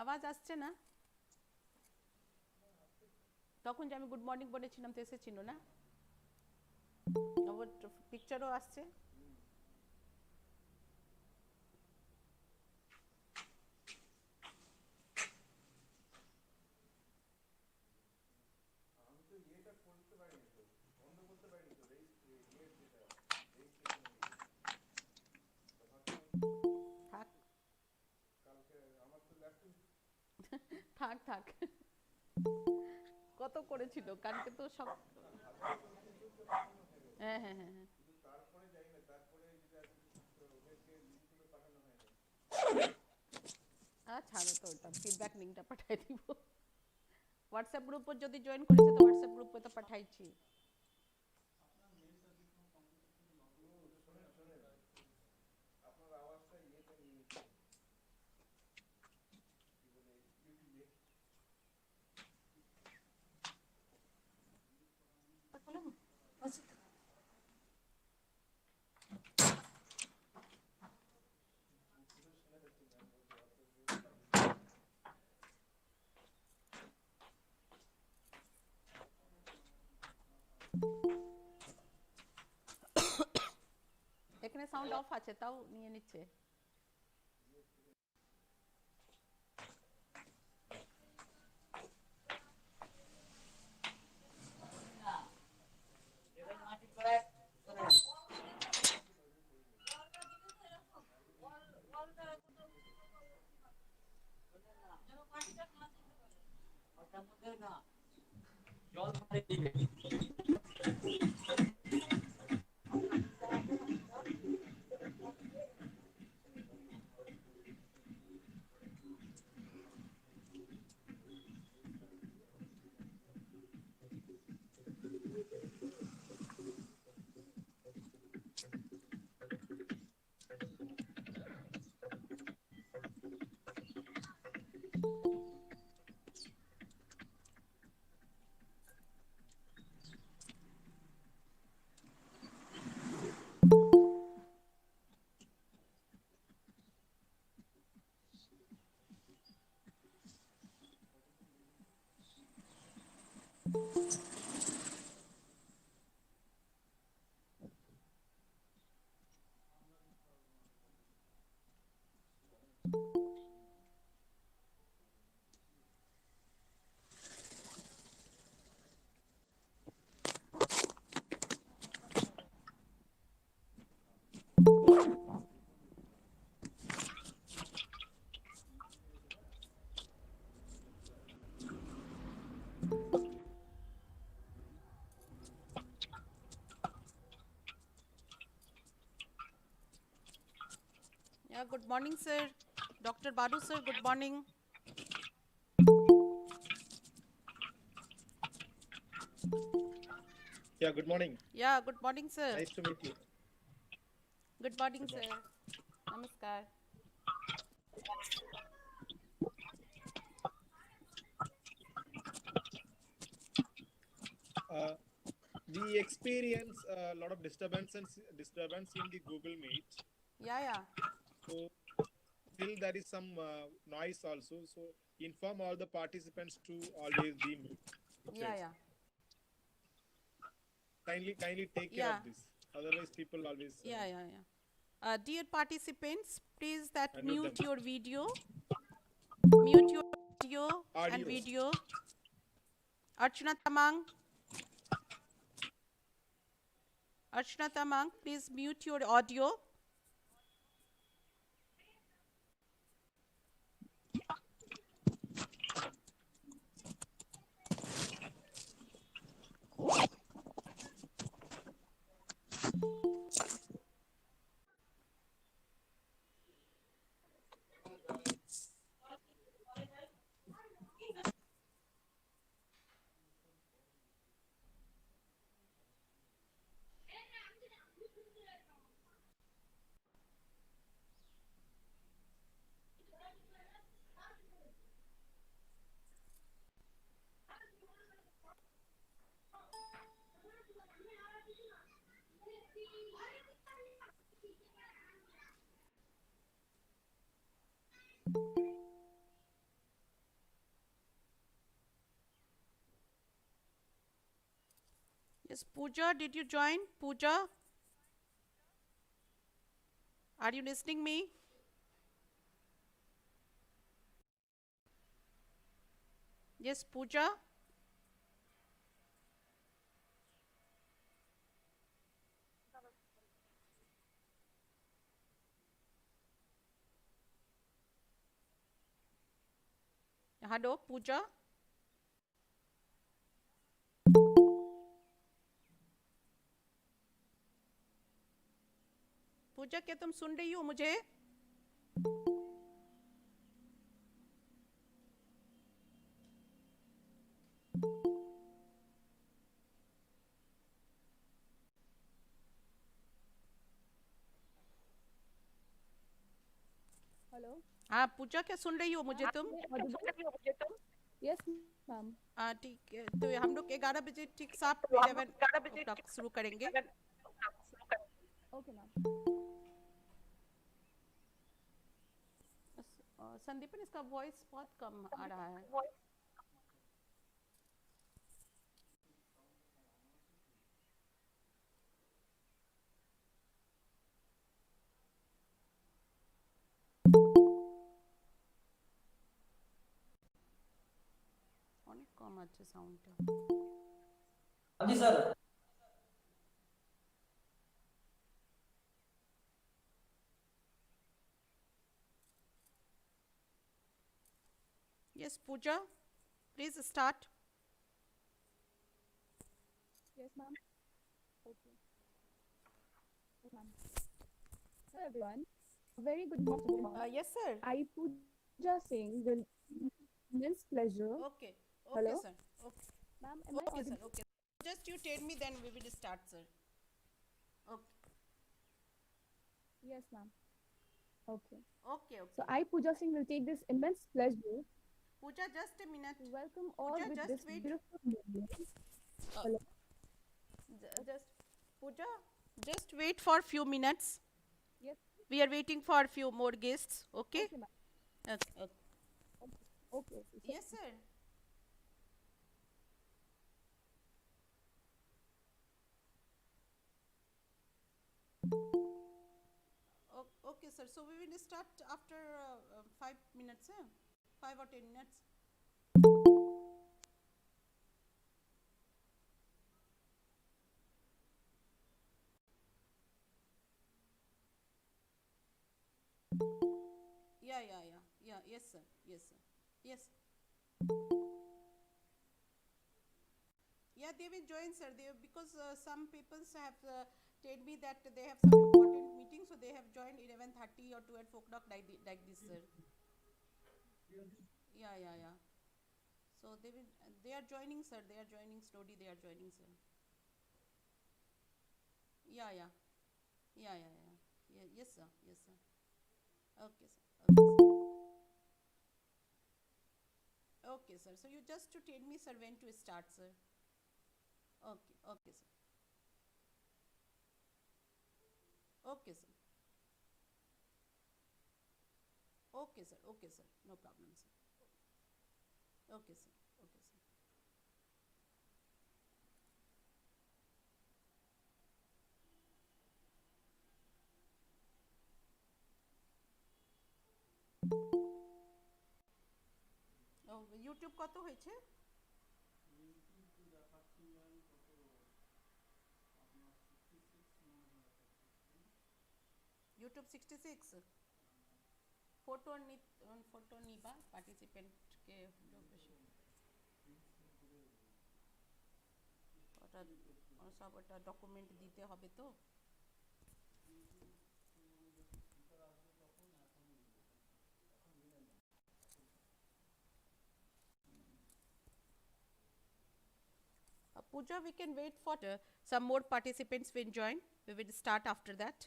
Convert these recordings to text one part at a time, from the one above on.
আওয়াজ আসছে না? তখন যে আমি গুড মর্নিং বলেছিলাম তো এসেছিল না? ওর পিকচারও আসছে। আমি তো ইয়েটা করতে পারিনি তো, বন্ধ করতে পারিনি তো, ইয়ের যেটা রেজিস্ট্রেশনের ইয়ে। তো ভাবছিলাম থাক কালকে আমার তো ল্যাপটপ থাক থাক, কত করেছিল কালকে তো সব। না হাজারে চলতে চলতে পাঠানো হয়ে গেছে, হ্যাঁ হ্যাঁ হ্যাঁ হ্যাঁ। কিন্তু তারপরে যাই না, তারপরে যেটা আজকে ওদেরকে লিঙ্কগুলো পাঠানো হয়নি। ছাড়ো তো, ওটা ফিডব্যাক লিঙ্কটা পাঠাই দিব। হোয়াটসঅ্যাপ গ্রুপে যদি জয়েন করেছে তো হোয়াটসঅ্যাপ গ্রুপে তো পাঠাইছি। শোনেন শোনেন, আপনার আওয়াজটা ইয়েতে নিয়ে নিচ্ছে, কি বলে ইউটিউবে। পুরো শোনা যাচ্ছে, ম্যাম বলছে হোয়াটসঅ্যাপ। এখানে সাউন্ড অফ আছে তাও নিয়ে নিচ্ছে। Good morning sir, doctor Baru sir, good morning. Yeah, good morning. Good morning sir. Nice to meet you. Good morning Good sir, morning. নমস্কার। Uh, we experience a lot of disturbance in the Google Meet. Yeah. So still there is some noise also. So inform all the participants to always be muted. Yeah. Kindly take care Yeah. of this. Otherwise, people always Yeah. Dear participants, please that unmute mute them. your video. Mute your audio and Audio. video. Archana Tamang, please mute your audio. Yes, Pooja, did you join? Pooja, are you listening me? Yes, Pooja. Hello, Pooja. पूजा क्या तुम सुन रही हो मुझे? Hello हाँ पूजा क्या सुन रही हो मुझे मैम, तुम? मैं ऑडिबल? Yes ma'am. हाँ ठीक है, तो हम लोग 11 बजे ठीक साफ 11 o'clock शुरू करेंगे। Okay ma'am. संदीपन इसका वॉइस बहुत कम आ रहा है। অনেক কম আছে সাউন্ডটা। हाँ जी sir. Yes, Pooja, please start. Yes ma'am. Okay ma'am. Hello everyone, very good morning. Yes, sir. I Pooja Singh will immense pleasure. Okay, okay, Hello? sir. Okay, Ma'am, am I okay, sir. audible? Okay. Just you tell me, then we will start, sir. Okay, Yes ma'am. Okay. okay, So okay. I Pooja Singh will take this immense pleasure Pooja, just a minute. to welcome all Pooja, with just this wait. beautiful moment. Uh, Hello? just Pooja, just wait for few minutes. Yes. We are waiting for few more guests. Okay. Okay ma'am. Okay, okay. Okay. So, Yes, sir. Okay, sir. So we will start after 5 minutes, 5 or 10 minutes. Yeah, yeah, yeah, yeah. Yes, sir. Yes, sir. Yes. Yeah, they will join, sir. They because some people have told me that they have some important meeting, so they have joined 11:30 or 12 o'clock like this, sir. Yeah, yeah, yeah. So they are joining, sir. They are joining slowly. They are joining, sir. Yeah, yeah, yeah, yeah, yeah. Yeah, yes, sir. Yes, sir. Okay, sir. Okay, sir. Okay, sir. So you just to tell me, sir, when to start, sir. Okay, okay, sir. Okay, sir. Okay, sir. Okay, sir. No problem, sir. Okay, sir. Okay, sir. O YouTube কত হয়েছে? YouTube 66। Photo photo নিবা পার্টিসিপেন্টকে বেশি ওটা সব ওটা document দিতে হবে তো। Pooja, we can wait for some more participants will join. We will start after that.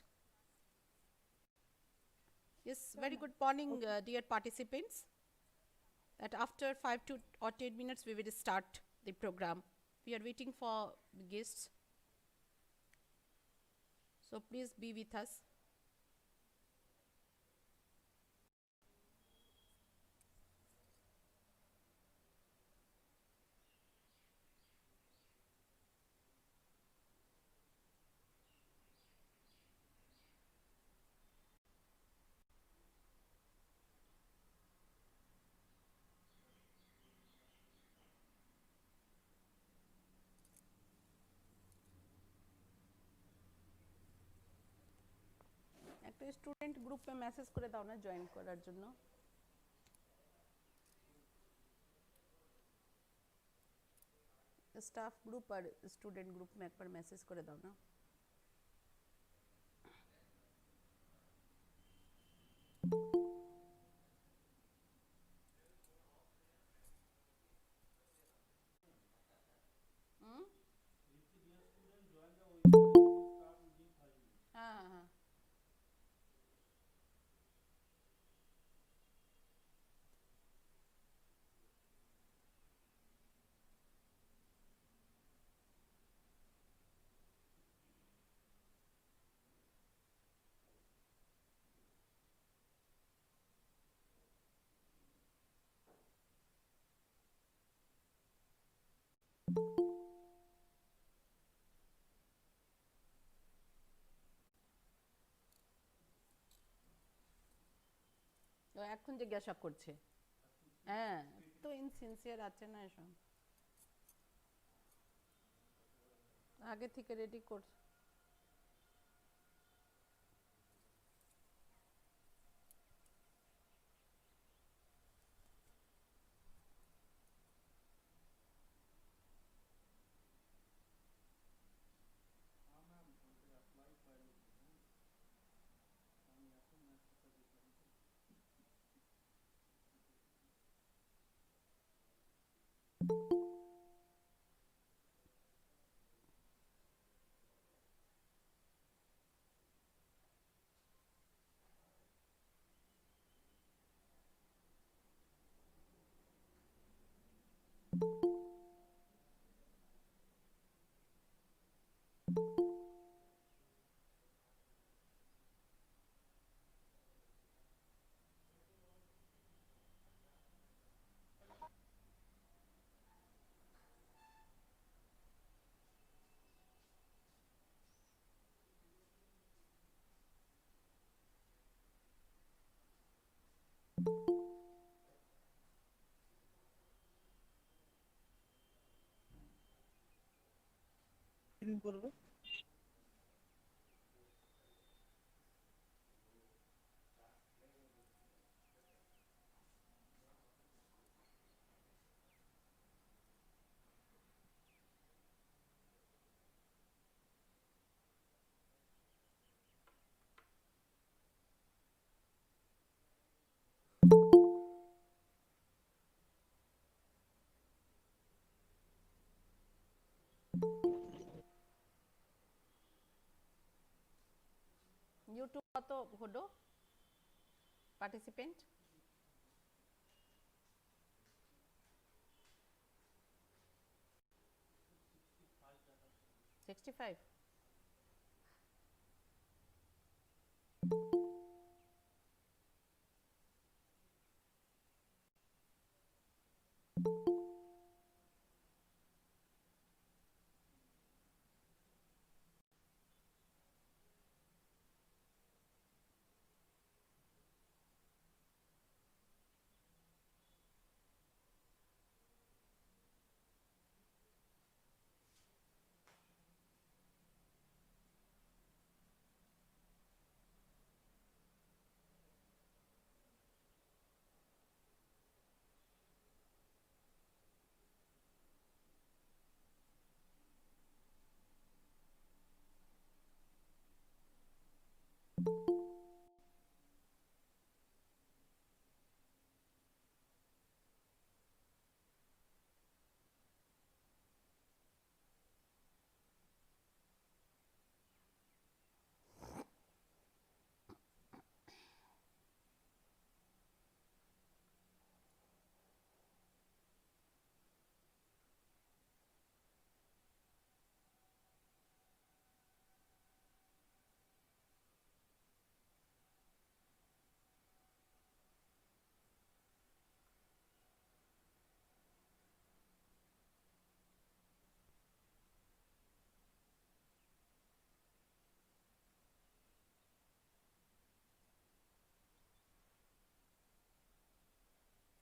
Yes, very good morning, dear participants. That after 5 to 10 minutes, we will start the program. We are waiting for the guests. So please be with us. একটা student গ্রুপে message করে দাও না join করার জন্য। Staff group और student group में एक बार मैसेज कर दो ना। हाँ हाँ हाँ ও এখন জিজ্ঞাসা করছে। হ্যাঁ তো ইনসিনসিয়ার আছে না এসব, আগে থেকে রেডি কর। हाँ मैम उनके अप्लाई फाइल होती है हम यहाँ मैं इसका देखना দিন করবে ইউটিউব কত হলো পার্টিসিপেন্ট? 65।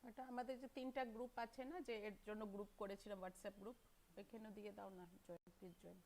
এটা আমাদের যে তিনটা গ্রুপ আছে না, যে এর জন্য গ্রুপ করেছিলাম হোয়াটসঅ্যাপ গ্রুপ, ওইখানে দিয়ে দাও না জয়েন, প্লিজ জয়েন।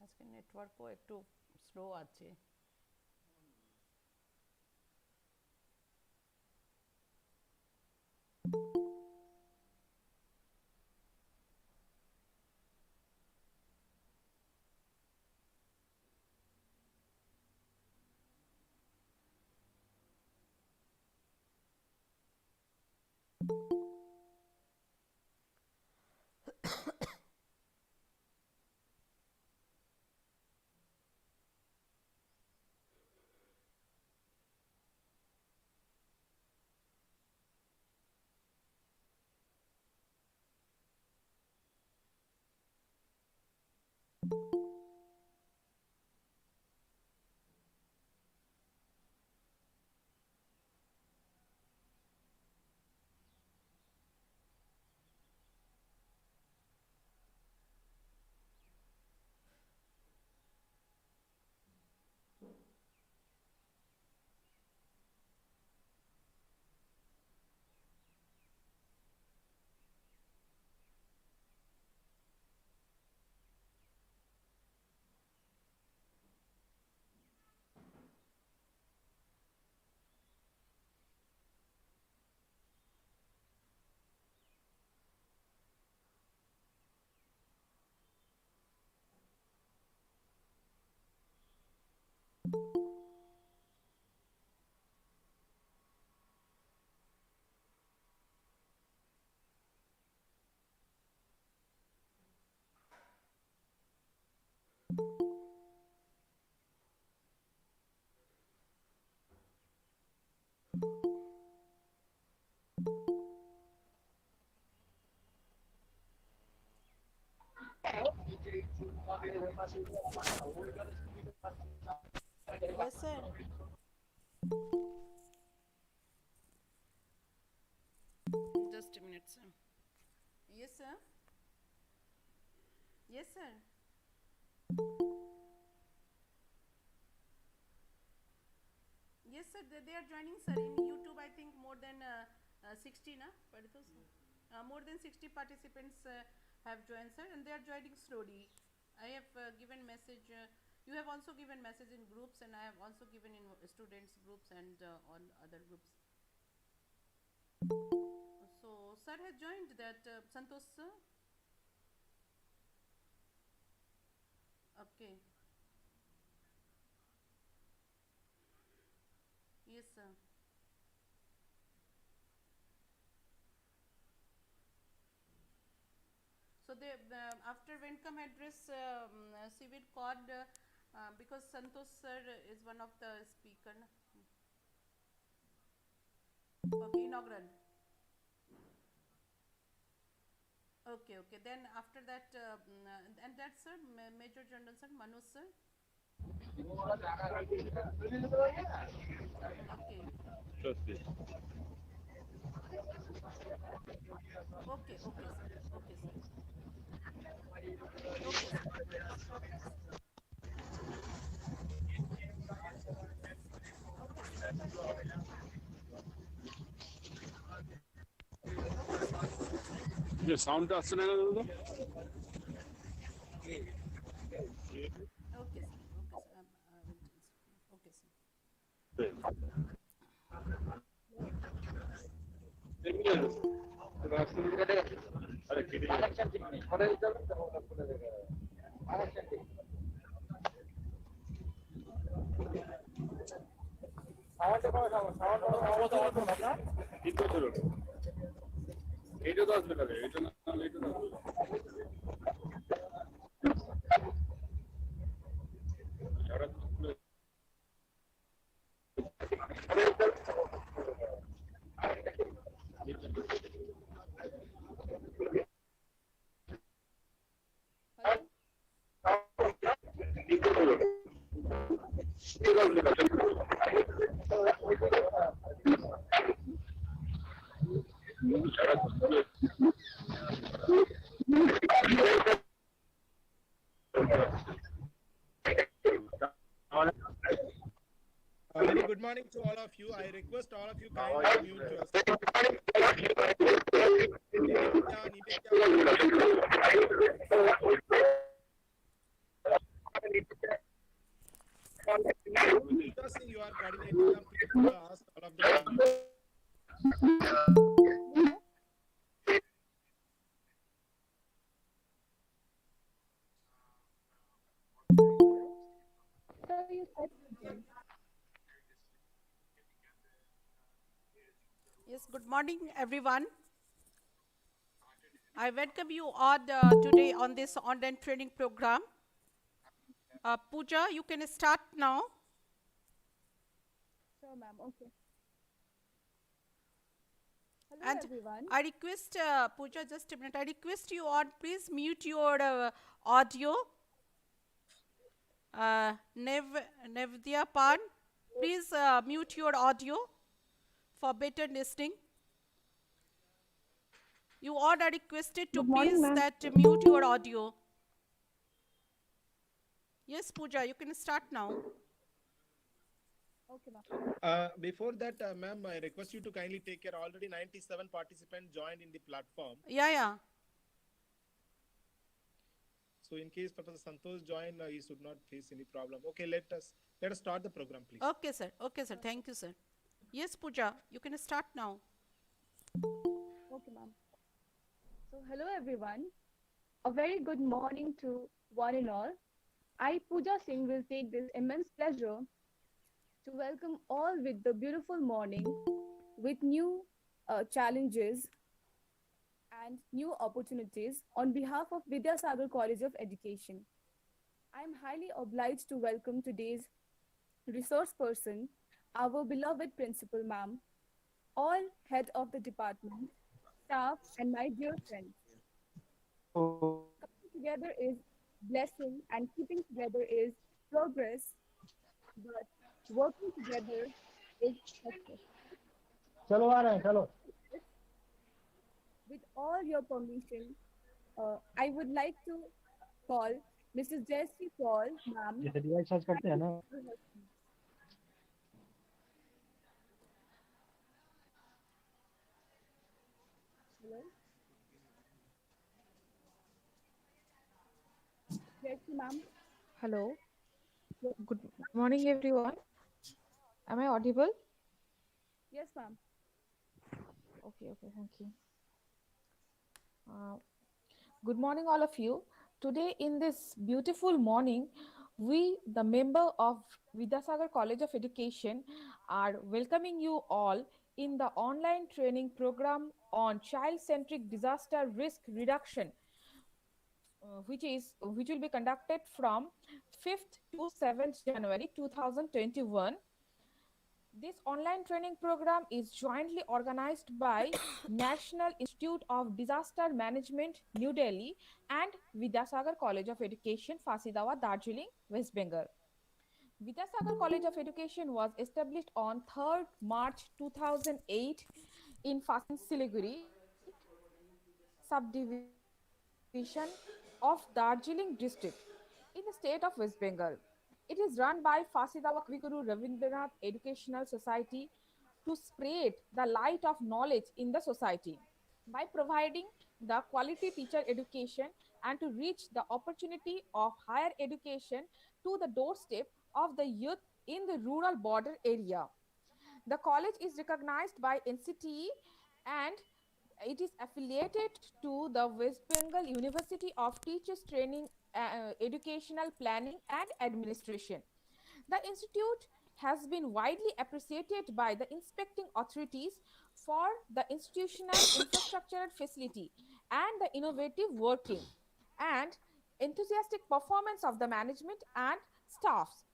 আজকে নেটওয়ার্কও একটু স্লো আছে। Yes, sir. Just a minute, sir. Yes, sir. Yes, sir. Yes, sir. They are joining, sir. In YouTube, I think more than 60, na? More than 60 participants have joined, sir, and they are joining slowly. I have given message. You have also given message in groups, and I have also given in students groups and all other groups. So, sir has joined that Santosh sir. Okay. Yes, sir. So they after Vencom address, she will call because Santosh sir is one of the speaker. Na? Okay, inaugural. Okay, okay. Then after that, and that sir, Major General sir, Manoj sir. Okay, okay, okay, sir. Okay, sir. Okay, sir. Okay, sir. সাউন্ডটা আসছে না দাদা? Okay, sir. Okay, sir. I will just. Okay, sir. আরে কেটে ঠিক আছে এইটা তো আসবে না রে, এটা না হলে এটা তো আসবে না। ওরা তো খুলে- Hello? Very good morning to all of you. I request all of you kindly mute yourself. Nivetya, Nivetya Singh, you are coordinating them. Please ask all of them to mute. No? Hello? Sir, you said something. Yes, good morning, everyone. I welcome you all today on this online training program. Pooja, you can start now. Sure, ma'am. Okay. Hello, And everyone. I request, Pooja, just a minute. I request you all, please mute your audio. Nev Nevdia Pan, please mute your audio for better listening. You all are requested to Good morning, please ma'am. that mute your audio. Yes, Pooja, you can start now. Okay, ma'am. Before that, ma'am, I request you to kindly take care. Already 97 participants joined in the platform. Yeah, yeah. So in case Professor Santosh join, he should not face any problem. Okay, let us start the program, please. Okay, sir. Okay, sir. Thank you, sir. Yes, Pooja, you can start now. Okay, ma'am. So, hello, everyone. A very good morning to one and all. I, Pooja Singh, will take this immense pleasure to welcome all with the beautiful morning with new challenges and new opportunities on behalf of Vidyasagar College of Education. I am highly obliged to welcome today's resource person, our beloved principal ma'am, all head of the department, staff, and my dear friends. Coming together is blessing and keeping together is progress, but working together is success. चलो आ रहे हैं चलो With all your permission, I would like to call Mrs. Jayashree Paul, ma'am. जैसे device search करते हैं ना Hello, Jayashree, ma'am. Hello, Yes, good morning, everyone. Am I audible? yes, ma'am. Okay, okay, thank you. Uh, Good morning, all of you. Today, in this beautiful morning, we, the member of Vidyasagar College of Education, are welcoming you all in the online training program on child-centric disaster risk reduction, which will be conducted from 5th to 7th January 2021. This online training program is jointly organized by National Institute of Disaster Management, New Delhi, and Vidyasagar College of Education, Fasidawa, Darjeeling, West Bengal. Vidyasagar College of Education was established on 3rd March 2008 in Siliguri, subdivision of Darjeeling district in the state of West Bengal. It is run by Fasidawa Kaviguru Rabindranath Educational Society to spread the light of knowledge in the society. by providing the quality teacher education and to reach the opportunity of higher education to the doorstep of the youth in the rural border area. The college is recognized by NCTE and it is affiliated to the West Bengal University of Teachers Training, Educational Planning and Administration. The institute has been widely appreciated by the inspecting authorities for the institutional infrastructure facility and the innovative working and enthusiastic performance of the management and staffs.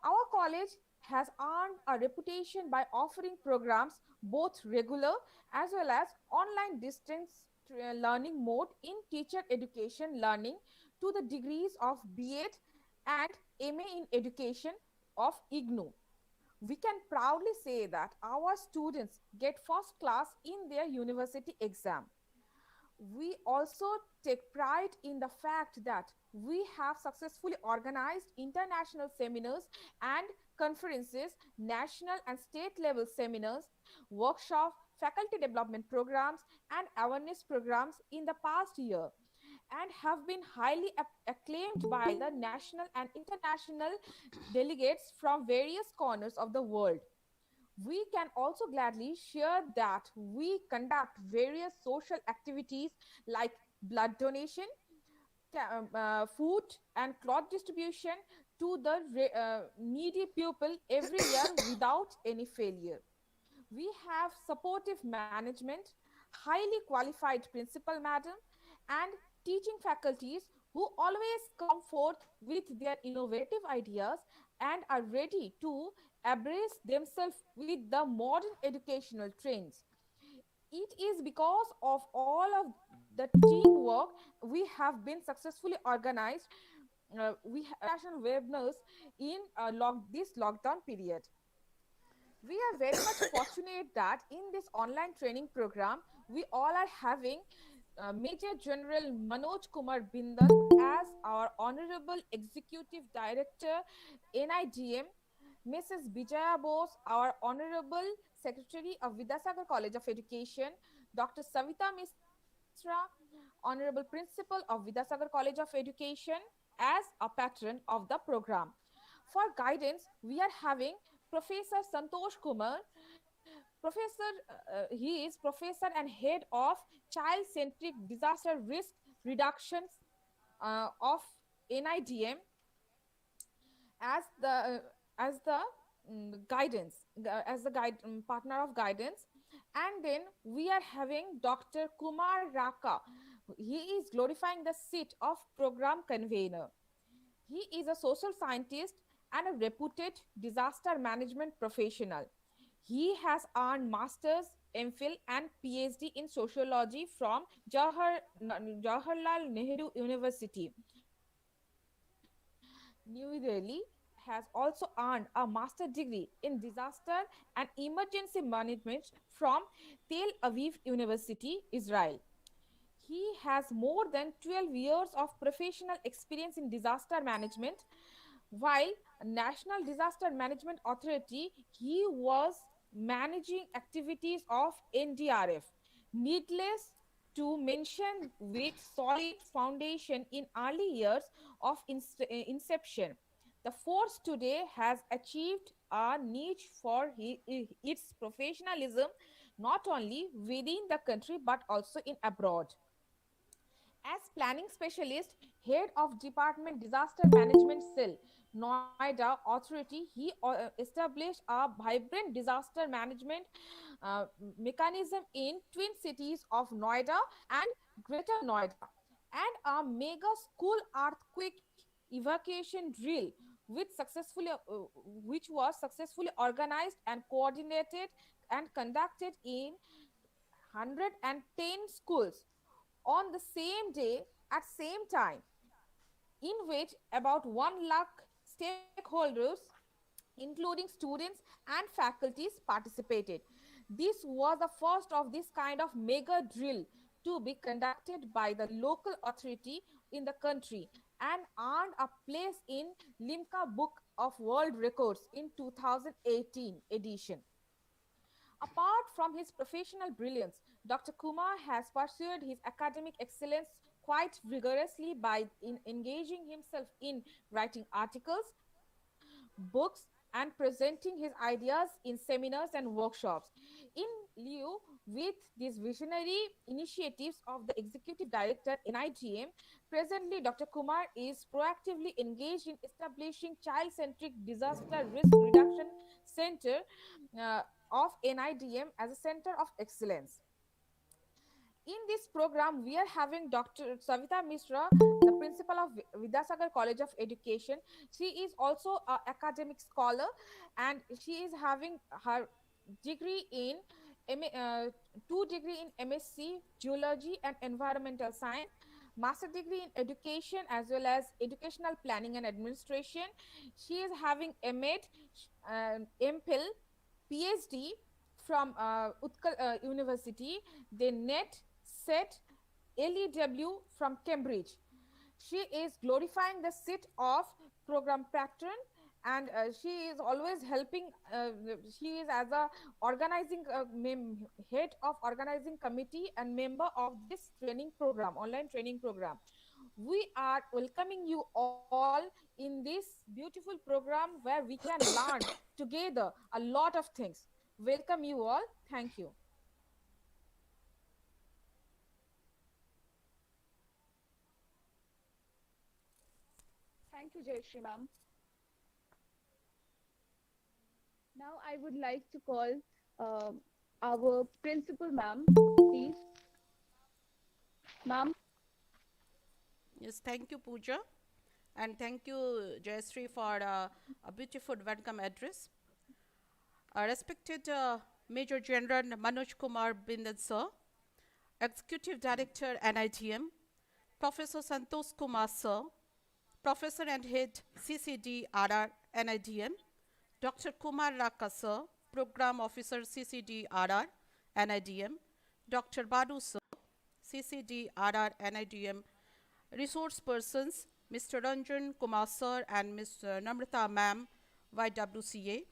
Our college has earned a reputation by offering programs both regular as well as online distance learning mode in teacher education learning to the degrees of B.Ed and MA in education of IGNOU. We can proudly say that our students get first class in their university exam. We also take pride in the fact that we have successfully organized international seminars and conferences, national and state level seminars, workshops, faculty development programs, and awareness programs in the past year and have been highly acclaimed by the national and international delegates from various corners of the world. We can also gladly share that we conduct various social activities like blood donation, food and cloth distribution to the needy people every year without any failure. We have supportive management, highly qualified principal madam, and teaching faculties who always come forth with their innovative ideas and are ready to embrace themselves with the modern educational trends. It is because of all of the teamwork we have been successfully organized. We have national webinars in this lockdown period. We are very much fortunate that in this online training program, we all are having Major General Manoj Kumar Bindal as our Honorable Executive Director, NIDM, Mrs. Bijaya Bose, our Honorable Secretary of Vidyasagar College of Education, Dr. Savita Misra, Honorable Principal of Vidyasagar College of Education, as a patron of the program. For guidance, we are having Professor Santosh Kumar. He is professor and head of Child Centric Disaster Risk Reduction of NIDM as the guidance as the guide partner of guidance. And then we are having Dr. Kumar Raka. He is glorifying the seat of program convener. He is a social scientist and a reputed disaster management professional. He has earned master's, MPhil, and PhD in sociology from Jawaharlal Nehru University, New Delhi. Has also earned a master degree in disaster and emergency management from Tel Aviv University, Israel. He has more than 12 years of professional experience in disaster management. While National Disaster Management Authority, he was managing activities of NDRF. Needless to mention, with solid foundation in early years of inception, the force today has achieved a niche for its professionalism not only within the country but also in abroad. As planning specialist, head of Department Disaster Management Cell, Noida Authority, he established a vibrant disaster management uh, mechanism in twin cities of Noida and Greater Noida, and a mega school earthquake evacuation drill which was successfully organized and coordinated and conducted in 110 schools on the same day at same time, in which about 1 lakh stakeholders including students and faculties participated. This was the first of this kind of mega drill to be conducted by the local authority in the country and earned a place in Limca Book of World Records in 2018 edition. Apart from his professional brilliance, Dr. Kumar has pursued his academic excellence quite rigorously by engaging himself in writing articles, books, and presenting his ideas in seminars and workshops. In lieu with these visionary initiatives of the Executive Director NITM, presently Dr. Kumar is proactively engaged in establishing Child-Centric Disaster Risk Reduction Center uh, of NIDM as a center of excellence. In this program, we are having Dr. Savita Mishra, the principal of Vidyasagar College of Education. She is also an academic scholar, and she is having her degree in two degree in MSc Geology and Environmental Science, master degree in education as well as educational planning and administration. She is having MAd, MPhil, PhD from Utkal University, then NET, SET, LEW from Cambridge. She is glorifying the seat of program patron, and she is always helping. She is as a organizing head of organizing committee and member of this training program, online training program. We are welcoming you all in this beautiful program where we can learn together a lot of things. Welcome you all. Thank you. Thank you, Jayashree ma'am. Now I would like to call our principal ma'am, please. Ma'am, Yes, thank you, Pooja. And thank you, Jayashree, for a beautiful welcome address. Respected Major General Manoj Kumar Bindan, sir, Executive Director NITM, Professor Santosh Kumar, sir, Professor and Head CCD RR NIDM, Dr. Kumar Raka, sir, Program Officer CCD RR NIDM, Dr. Badu, sir, CCD RR NIDM, Resource Persons, Mr. Ranjan Kumar, sir, and Ms. Namrata, ma'am, YWCA,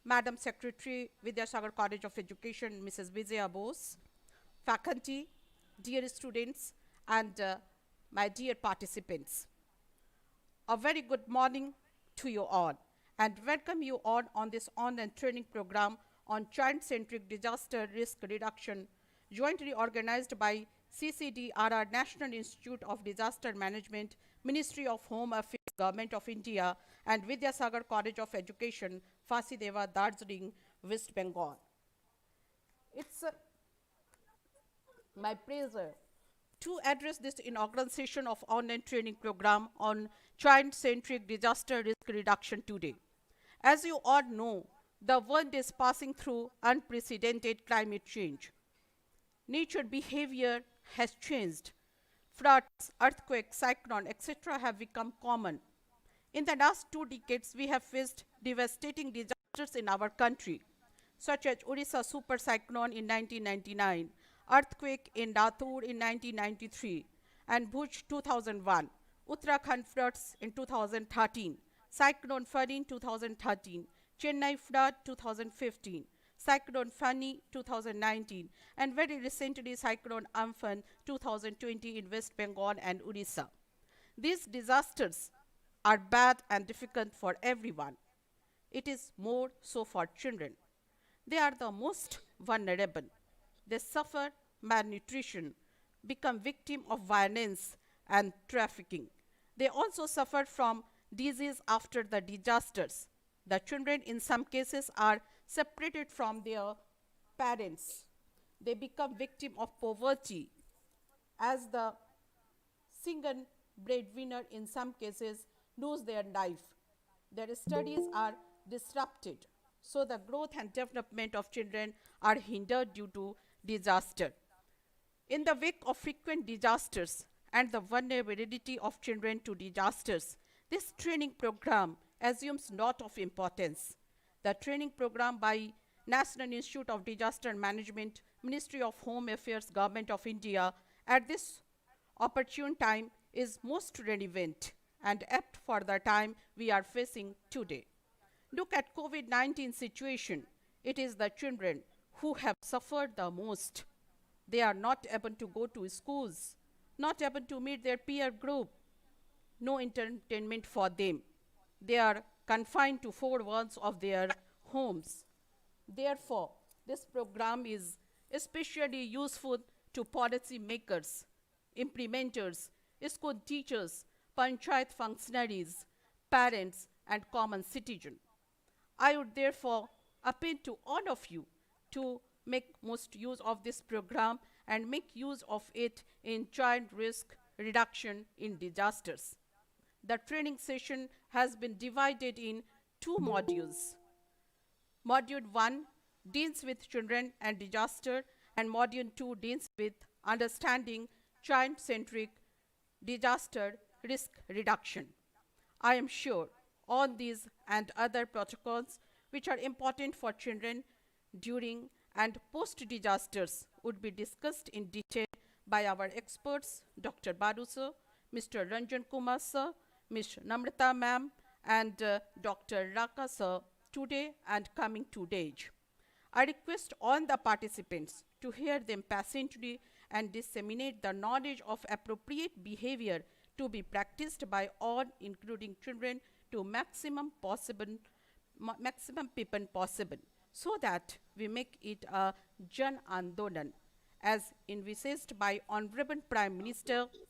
Madam Secretary, Vidyasagar College of Education, Mrs. Vijaya Bose, faculty, dear students, and my dear participants. A very good morning to you all, and welcome you all on this online training program on child-centric disaster risk reduction, jointly organized by CCDRR, National Institute of Disaster Management, Ministry of Home Affairs, Government of India, and Vidyasagar College of Education, Fasideva, Darjeeling, West Bengal. It's my pleasure to address this inaugural session of online training program on child-centric disaster risk reduction today. As you all know, the world is passing through unprecedented climate change. Nature behavior has changed. Floods, earthquakes, cyclone, etc. have become common. In the last 2 decades, we have faced devastating disasters in our country, such as Odisha super cyclone in 1999, earthquake in Latur in 1993, and Bhuj 2001, Uttarakhand floods in 2013, cyclone Fani in 2013, Chennai flood 2015, cyclone Fani 2019, and very recently cyclone Amphan 2020 in West Bengal and Odisha. These disasters are bad and difficult for everyone. It is more so for children. They are the most vulnerable. They suffer malnutrition, become victim of violence and trafficking. They also suffer from disease after the disasters. The children in some cases are separated from their parents. They become victim of poverty as the single breadwinner in some cases lose their life. Their studies are disrupted. So the growth and development of children are hindered due to disaster. In the wake of frequent disasters and the vulnerability of children to disasters, this training program assumes lot of importance. The training program by National Institute of Disaster Management, Ministry of Home Affairs, Government of India at this opportune time is most relevant and apt for the time we are facing today. Look at COVID-19 situation. It is the children who have suffered the most. They are not able to go to schools, not able to meet their peer group, no entertainment for them. They are confined to four walls of their homes. Therefore, this program is especially useful to policy makers, implementers, school teachers, panchayat functionaries, parents, and common citizens. I would therefore appeal to all of you to make most use of this program and make use of it in child risk reduction in disasters. The training session has been divided in two modules. Module 1 deals with children and disaster, and Module 2 deals with understanding child centric disaster risk reduction. I am sure all these and other protocols, which are important for children during and post disasters, would be discussed in detail by our experts, Dr. Balu sir, Mr. Ranjan Kumar sir, Ms. Namrata ma'am, and Dr. Raka sir today and coming 2 days. I request all the participants to hear them patiently and disseminate the knowledge of appropriate behavior to be practiced by all, including children, to maximum people possible, so that we make it a Jan Andolan, as envisaged by Honorable Prime Minister. Chief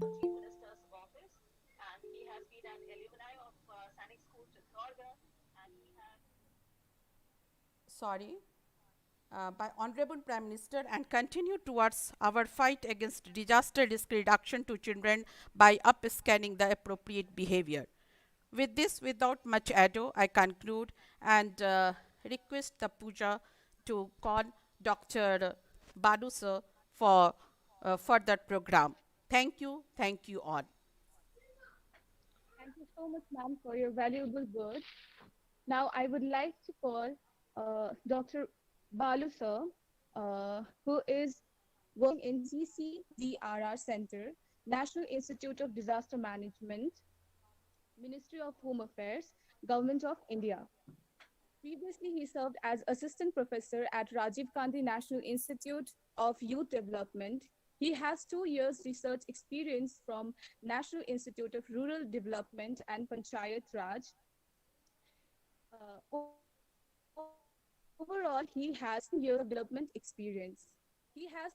Minister's office, and he has been an alumni of Sanic School Chittorgarh, and he has sorry, by Honorable Prime Minister, and continue towards our fight against disaster risk reduction to children by up-scanning the appropriate behavior. With this, without much ado, I conclude and request the puja to call Dr. Balu sir for further program. Thank you all. Thank you so much, ma'am, for your valuable words. Now, I would like to call Dr. Balu sir, who is working in CCDRR Center, National Institute of Disaster Management, Ministry of Home Affairs, Government of India. Previously, he served as assistant professor at Rajiv Gandhi National Institute of Youth Development. He has 2 years research experience from National Institute of Rural Development and Panchayat Raj. Overall, he has 7 years of development experience. He has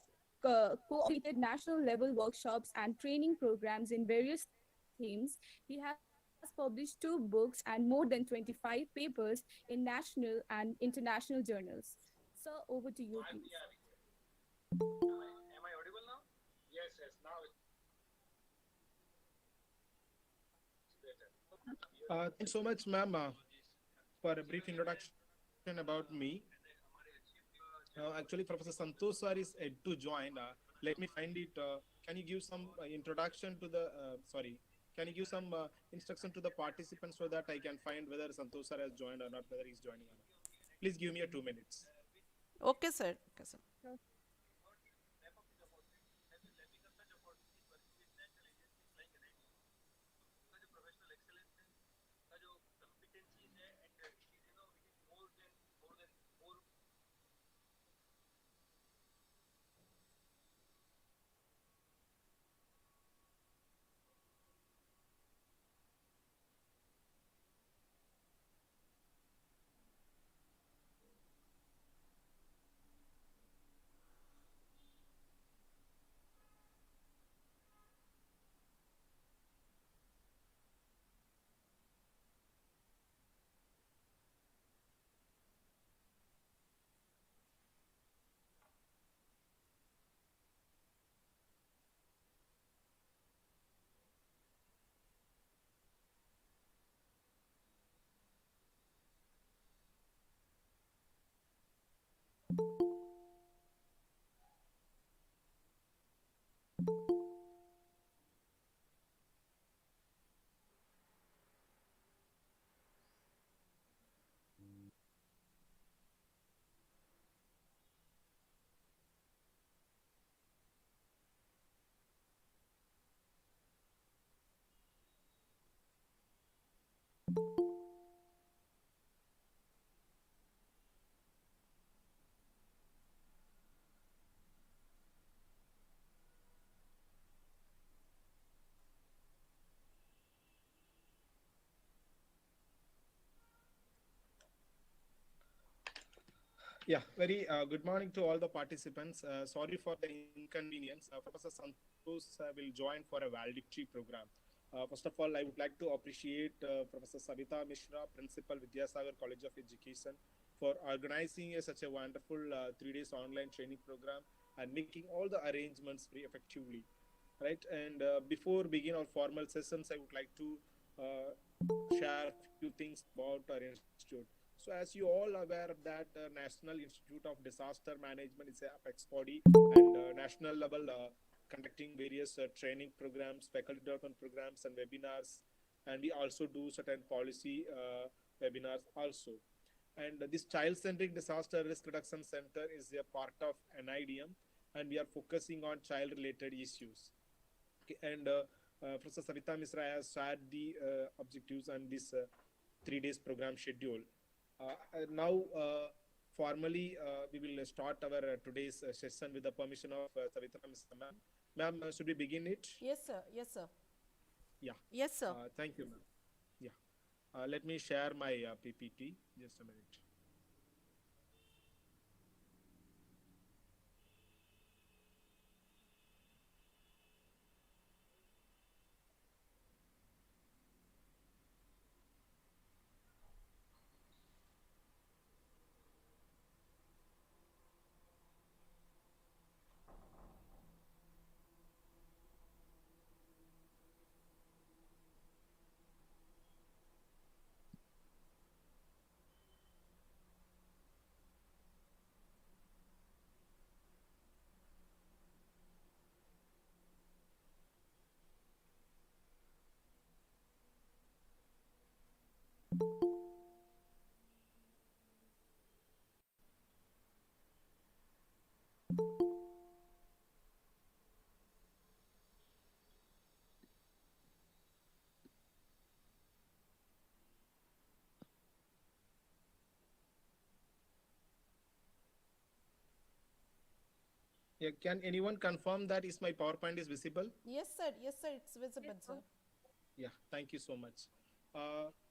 coordinated national level workshops and training programs in various themes. He has published 2 books and more than 25 papers in national and international journals. Sir, over to you, please. Am I audible now? Yes, yes. Now it's better. Thanks so much, ma'am, for a brief introduction about me. Actually, Professor Santosh sir is yet to join. Let me find it. Can you give some introduction to the, can you give some instruction to the participants so that I can find whether Santosh sir has joined or not, whether he's joining or not? Please give me a 2 minutes. Okay, sir. Okay, sir. Yeah, very good morning to all the participants. Sorry for the inconvenience. Professor Santos will join for a valedictory program. First of all, I would like to appreciate Professor Savita Mishra, Principal Vidyasagar College of Education, for organizing such a wonderful 3 days online training program and making all the arrangements very effectively. Right, and before begin our formal sessions, I would like to share a few things about our institute. So, as you all aware that National Institute of Disaster Management is a apex body and national level conducting various training programs, faculty development programs, and webinars. And we also do certain policy webinars also. And this child-centric disaster risk reduction center is a part of NIDM, and we are focusing on child-related issues. Okay, and Professor Savita Misra has shared the objectives and this 3 days program schedule. Now, formally, we will start our today's session with the permission of Savita Misra, ma'am. Ma'am, should we begin it? Yes, sir. Yes, sir. Yeah. Yes, sir. Thank you, ma'am. Yeah. Let me share my PPT. Just a minute. Yeah, can anyone confirm that is my PowerPoint is visible? Yes, sir. Yes, sir. It's visible, sir. Yeah, thank you so much.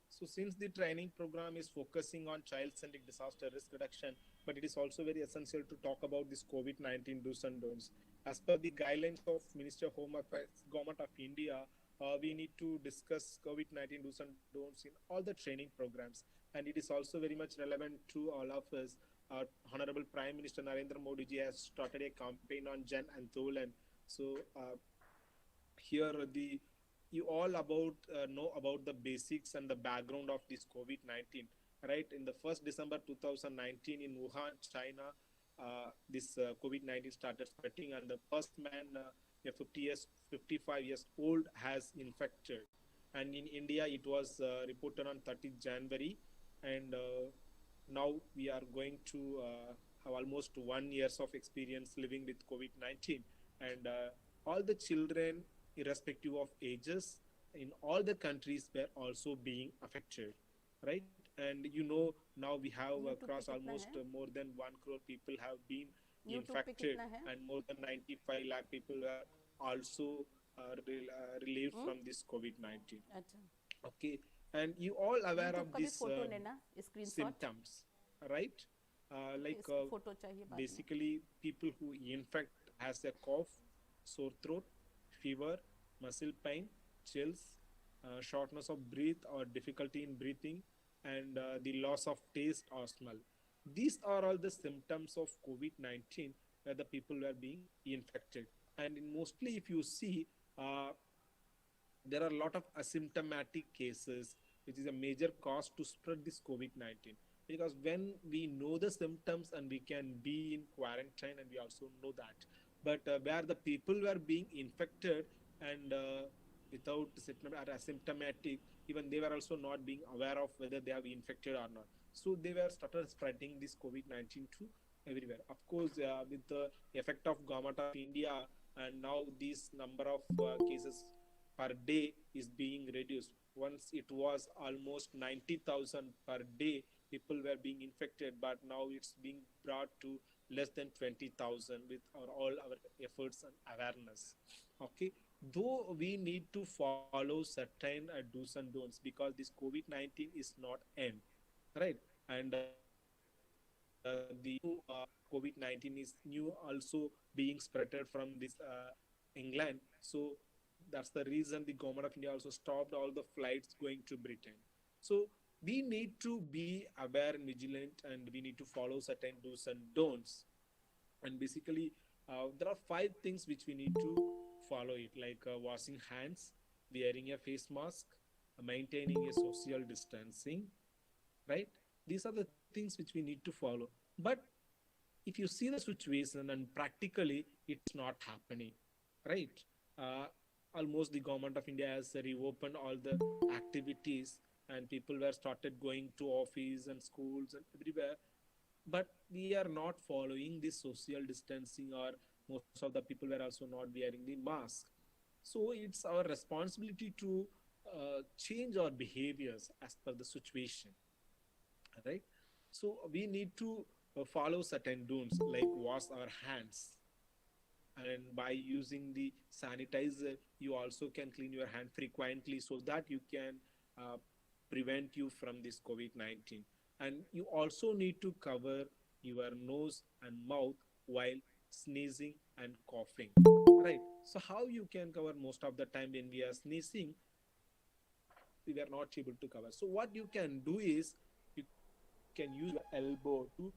So since the training program is focusing on child-centric disaster risk reduction, but it is also very essential to talk about this COVID-19 do's and don'ts. As per the guidelines of Ministry of Home Affairs, Government of India, we need to discuss COVID-19 do's and don'ts in all the training programs. And it is also very much relevant to all of us. Honorable Prime Minister Narendra Modi ji has started a campaign on Jan Andolan. So here the you all about know about the basics and the background of this COVID-19, right? In the 1st December 2019 in Wuhan, China, this COVID-19 started spreading, and the first man, a 55 years old, has infected. And in India, it was reported on 30th January, and now we are going to have almost 1 years of experience living with COVID-19, and all the children, irrespective of ages, in all the countries were also being affected, right? And now we have YouTube across पे कितना almost है? more than 1 crore people have been YouTube पे infected, कितना है? and more than 95 lakh people were also relieved Hmm? from this COVID-19. अच्छा. Okay, and you all aware YouTube of का भी this photo लेना, स्क्रीनशॉट. symptoms, right? Like इसकी photo चाहिए बाद में. basically people who infect has a cough, sore throat, fever, muscle pain, chills, shortness of breath or difficulty in breathing, and the loss of taste or smell. These are all the symptoms of COVID-19 where the people were being infected. And mostly, if you see, there are a lot of asymptomatic cases, which is a major cause to spread this COVID-19. Because when we know the symptoms and we can be in quarantine, and we also know that, but where the people were being infected and without symptom or asymptomatic, even they were also not being aware of whether they have been infected or not. So they were started spreading this COVID-19 to everywhere. Of course, with the effect of Government of India, and now this number of cases per day is being reduced. Once it was almost 90,000 per day, people were being infected, but now it's being brought to less than 20,000 with all our efforts and awareness. Okay, though we need to follow certain do's and don'ts because this COVID-19 is not end, right? And we need to the new COVID-19 is new also being spreaded from this England. So that's the reason the government of India also stopped all the flights going to Britain. So we need to be aware and vigilant, and we need to follow certain do's and don'ts. And basically, there are five things which we need to follow it, like washing hands, wearing a face mask, maintaining a social distancing, right? These are the things which we need to follow. But if you see the situation and practically it's not happening, right? uh, Almost the government of India has reopened all the activities, and people were started going to office and schools and everywhere, but we are not following this social distancing, or most of the people were also not wearing the mask. So it's our responsibility to change our behaviors as per the situation, right? So we need to follow certain don'ts, like wash our hands, and by using the sanitizer you also can clean your hand frequently, so that you can uh, prevent you from this COVID-19. And you also need to cover your nose and mouth while sneezing and coughing, right? So how you can cover? Most of the time when we are sneezing, we were not able to cover. So what you can do is you can use your elbow to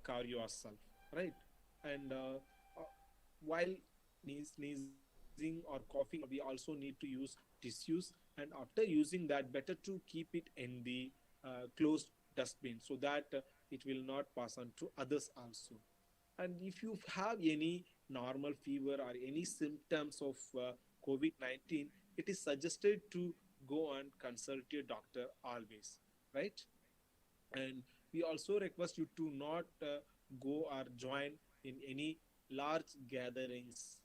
cover yourself, right? And uh, while sneezing or coughing, we also need to use tissues, and after using that, better to keep it in the closed dustbin, so that it will not pass on to others also. And if you have any normal fever or any symptoms of COVID-19, it is suggested to go and consult your doctor always, right? And we also request you to not go or join in any large gatherings,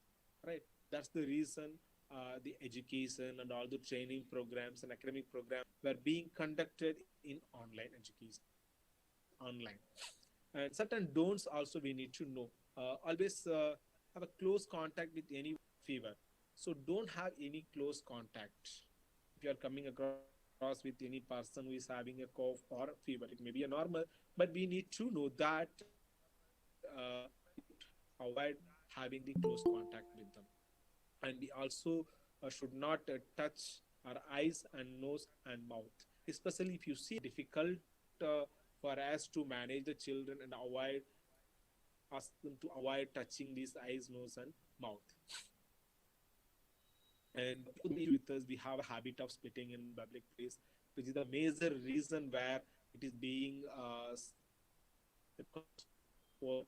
right? That's the reason the education and all the training programs and academic programs were being conducted in online education, online. And certain don'ts also we need to know. Always have a close contact with any fever, so don't have any close contact. If you are coming across with any person who is having a cough or fever, it may be a normal, but we need to know that we should avoid having the close contact with them. And we also should not touch our eyes and nose and mouth, especially if you see difficult for us to manage the children and avoid, ask them to avoid touching these eyes, nose and mouth. And with us, we have a habit of spitting in public place, which is the major reason where it is being for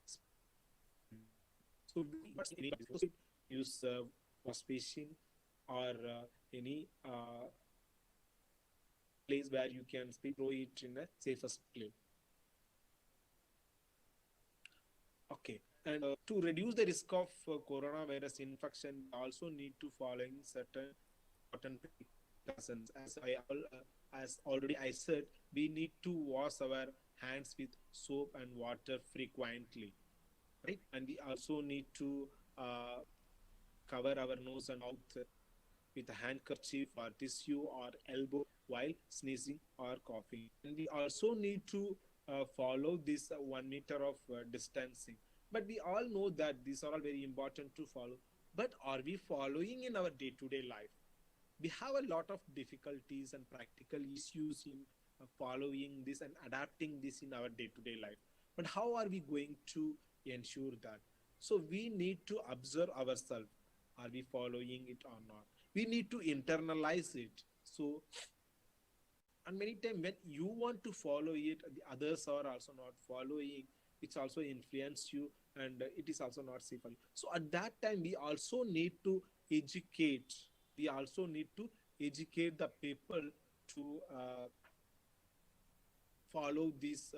spreading. So we not see any use wash basin or any place where you can spit, throw it in a safest place. Okay, and to reduce the risk of coronavirus infection, we also need to following certain important precautions. As already I said, we need to wash our hands with soap and water frequently, right? And we also need to uh, cover our nose and mouth with a handkerchief or tissue or elbow while sneezing or coughing. And we also need to follow this 1 meter of distancing. But we all know that these are all very important to follow. But are we following in our day to day life? We have a lot of difficulties and practical issues in following this and adapting this in our day to day life. But how are we going to ensure that? So we need to observe ourselves. Are we following it or not? We need to internalize it. So, and many times when you want to follow it, the others are also not following, it's also influence you, and it is also not safe for you. So at that time we also need to educate, we also need to educate the people to follow this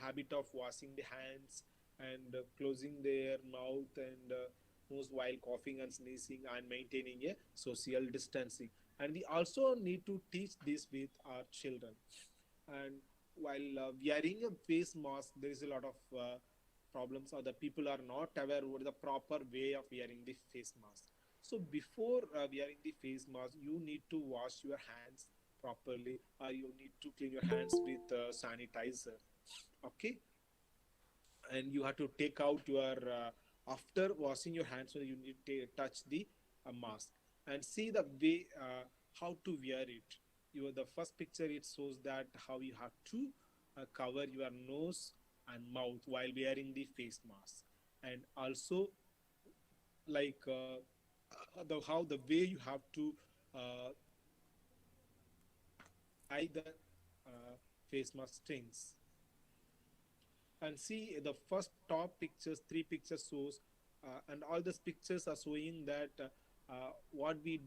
habit of washing the hands and closing their mouth and nose while coughing and sneezing, and maintaining a social distancing. And we also need to teach this with our children. And while wearing a face mask, there is a lot of problems, or the people are not aware what the proper way of wearing the face mask. So before wearing the face mask, you need to wash your hands properly, or you need to clean your hands with sanitizer. Okay. and you have to take out your after washing your hands, so you need to touch the mask and see the way how to wear it. You, the first picture, it shows that how you have to cover your nose and mouth while wearing the face mask, and also like the how the way you have to uh, tie the face mask strings. And see the first top pictures, three pictures shows, and all these pictures are showing that what we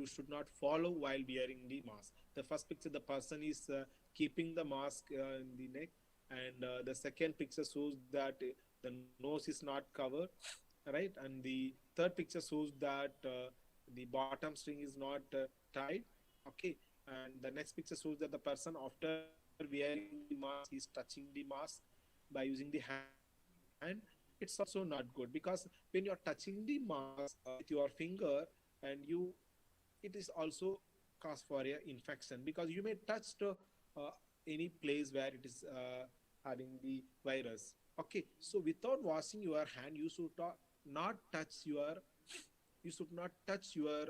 should not follow while wearing the mask. The first picture, the person is keeping the mask in the neck, and the second picture shows that the nose is not covered, right? And the third picture shows that the bottom string is not tied, okay. And the next picture shows that the person after wearing the mask is touching the mask by using the hand. It's also not good, because when you're touching the mask with your finger, and you, it is also cause for a infection, because you may touch uh, any place where it is having the virus, okay. So without washing your hand, you should not touch your, you should not touch your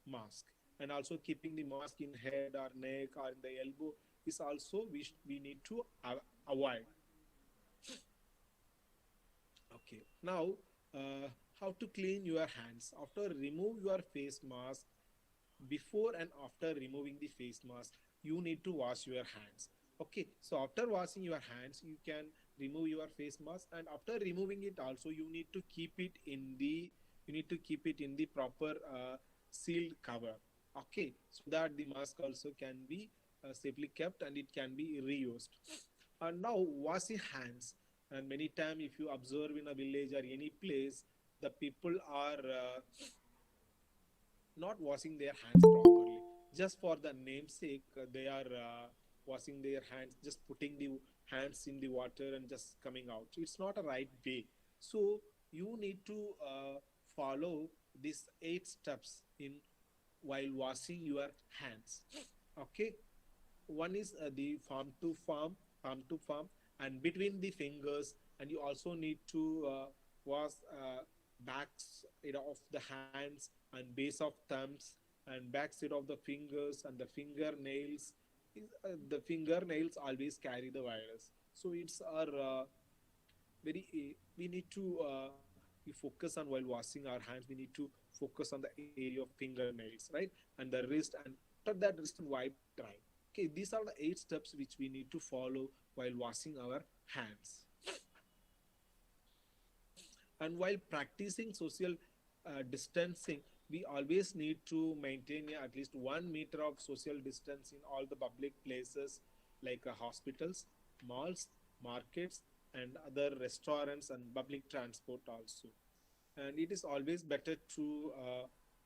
mask. And also keeping the mask in head or neck or in the elbow is also we need to avoid. Okay, now how to clean your hands after remove your face mask. Before and after removing the face mask, you need to wash your hands, okay. So after washing your hands, you can remove your face mask, and after removing it also, you need to keep it in the, you need to keep it in the proper sealed cover, okay, so that the mask also can be safely kept and it can be reused. And now washing hands, and many time if you observe in a village or any place, the people are not washing their hands properly. Just for the namesake, they are washing their hands, just putting the hands in the water and just coming out. It's not a right way. So you need to follow these 8 steps in while washing your hands. Okay, one is the palm to palm, and between the fingers, and you also need to wash backs, of the hands and base of thumbs and back side of the fingers and the fingernails. The fingernails always carry the virus, so it's our very we need to we focus on while washing our hands, we need to focus on the area of fingernails, right, and the wrist, and after that wrist and wipe dry. Okay, these are the 8 steps which we need to follow while washing our hands. And while practicing social distancing, we always need to maintain at least 1 meter of social distance in all the public places, like hospitals, malls, markets, and other restaurants and public transport also. And it is always better to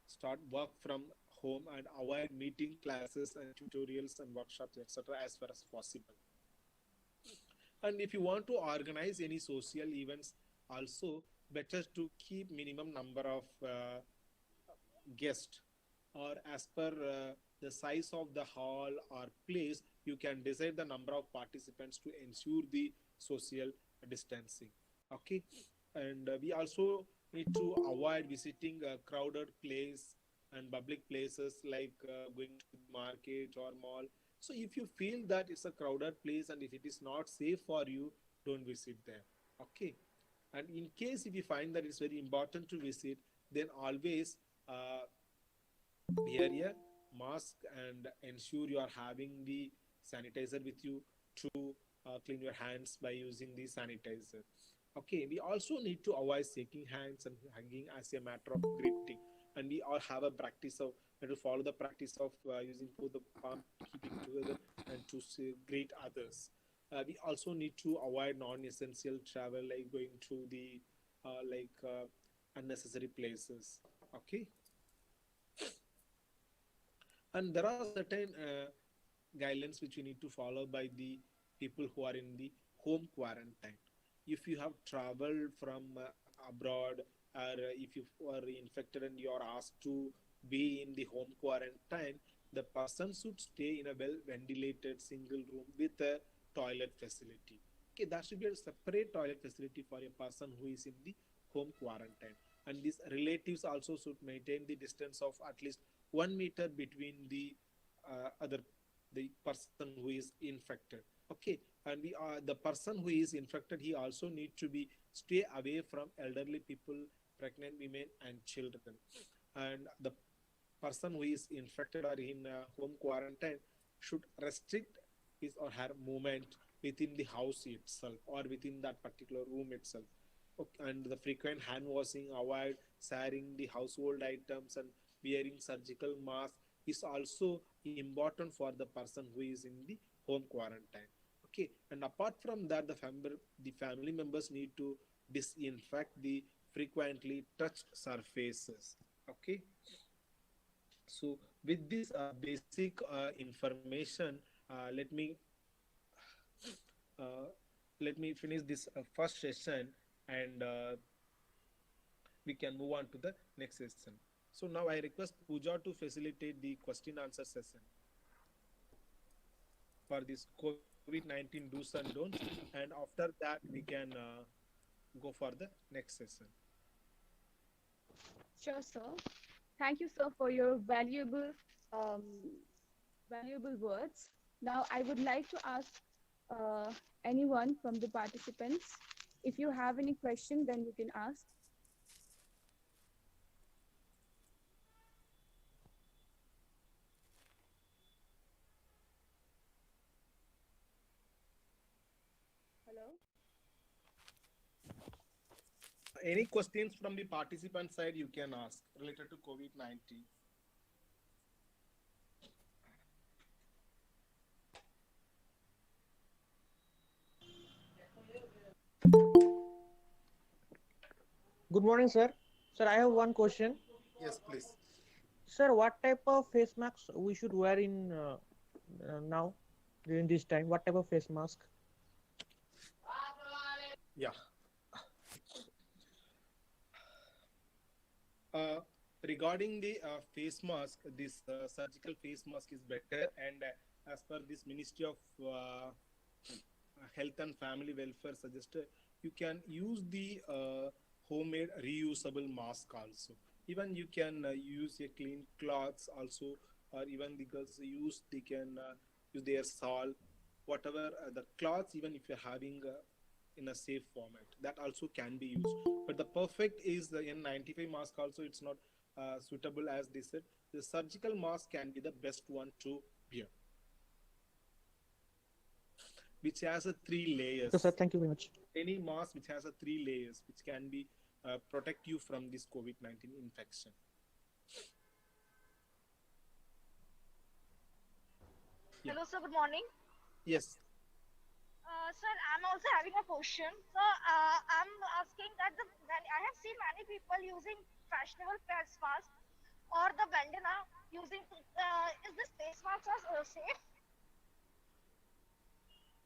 start work from home and avoid meeting classes and tutorials and workshops, etc., as far as possible. And if you want to organize any social events also, better to keep minimum number of guests, or as per the size of the hall or place, you can decide the number of participants to ensure the social distancing, okay. And we also need to avoid visiting a crowded place and public places, like going to the market or mall. So if you feel that it's a crowded place and if it is not safe for you, don't visit there, okay. And in case if you find that it's very important to visit, then always uh, wear a mask and ensure you are having the sanitizer with you to clean your hands by using the sanitizer. Okay, we also need to avoid shaking hands and hugging as a matter of greeting. And we all have a practice of, we have to follow the practice of using both the palm, keeping together, and to greet others. We also need to avoid non-essential travel, like going to the unnecessary places. Okay, and there are certain guidelines which you need to follow by the people who are in the home quarantine. If you have traveled from abroad, or if you are infected and you are asked to be in the home quarantine, the person should stay in a well ventilated single room with a toilet facility. Okay, that should be a separate toilet facility for a person who is in the home quarantine. And these relatives also should maintain the distance of at least 1 meter between other the person who is infected. Okay, and the person who is infected, he also need to be stay away from elderly people, pregnant women, and children. And the person who is infected or in home quarantine should restrict his or her movement within the house itself or within that particular room itself. Okay, and the frequent hand washing, avoid sharing the household items, and wearing surgical mask is also important for the person who is in the home quarantine. Okay, and apart from that, the family members need to disinfect the frequently touched surfaces. Okay, so with this basic information, let me uh, let me finish this first session, and we can move on to the next session. So now I request Pooja to facilitate the question answer session for this COVID-19 do's and don'ts, and after that we can go for the next session. Sure, sir. Thank you, sir, for your um, valuable words. Now, I would like to ask uh, anyone from the participants, if you have any question, then you can ask. Hello? Any questions from the participant side you can ask related to COVID-19. Good morning, sir. Sir, I have one question. Yes, please. Sir, what type of face masks we should wear in now during this time? What type of face mask? Yeah. Uh, Regarding the face mask, this surgical face mask is better, and as per this Ministry of Health and Family Welfare suggested, you can use the homemade reusable mask also. Even you can use a clean cloths also, or even the girls use they can use their shawl, whatever the cloths. Even if you're having in a safe format, that also can be used. But the perfect is the N95 mask. Also, it's not suitable as they said. The surgical mask can be the best one to wear, which has a three Okay, sir. layers. Thank you very much. Any mask which has a three layers, which can be protect you from this COVID-19 infection. Yeah. Hello, sir. Good morning. Yes. Sir, I'm also having a question. So, I'm asking that I have seen many people using fashionable face mask or the bandana using. Is this face mask safe?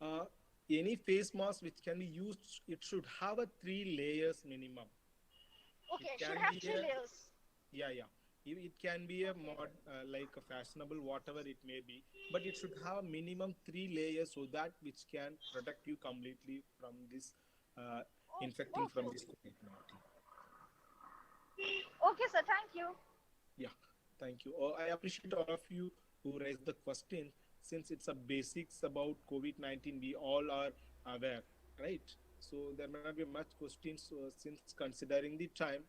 Uh, any face mask which can be used, it should have a three layers minimum. It Okay, should can have be three a layers. yeah, yeah. It can be a mod like a fashionable, whatever it may be, but it should have minimum three layers so that which can protect you completely from this uh, Oh, infecting okay, from this okay. COVID-19. Okay, sir. Thank you. Yeah, thank you. I appreciate all of you who raised the question. Since it's a basics about COVID-19, we all are aware, right? So there may not be much questions. Since considering the time,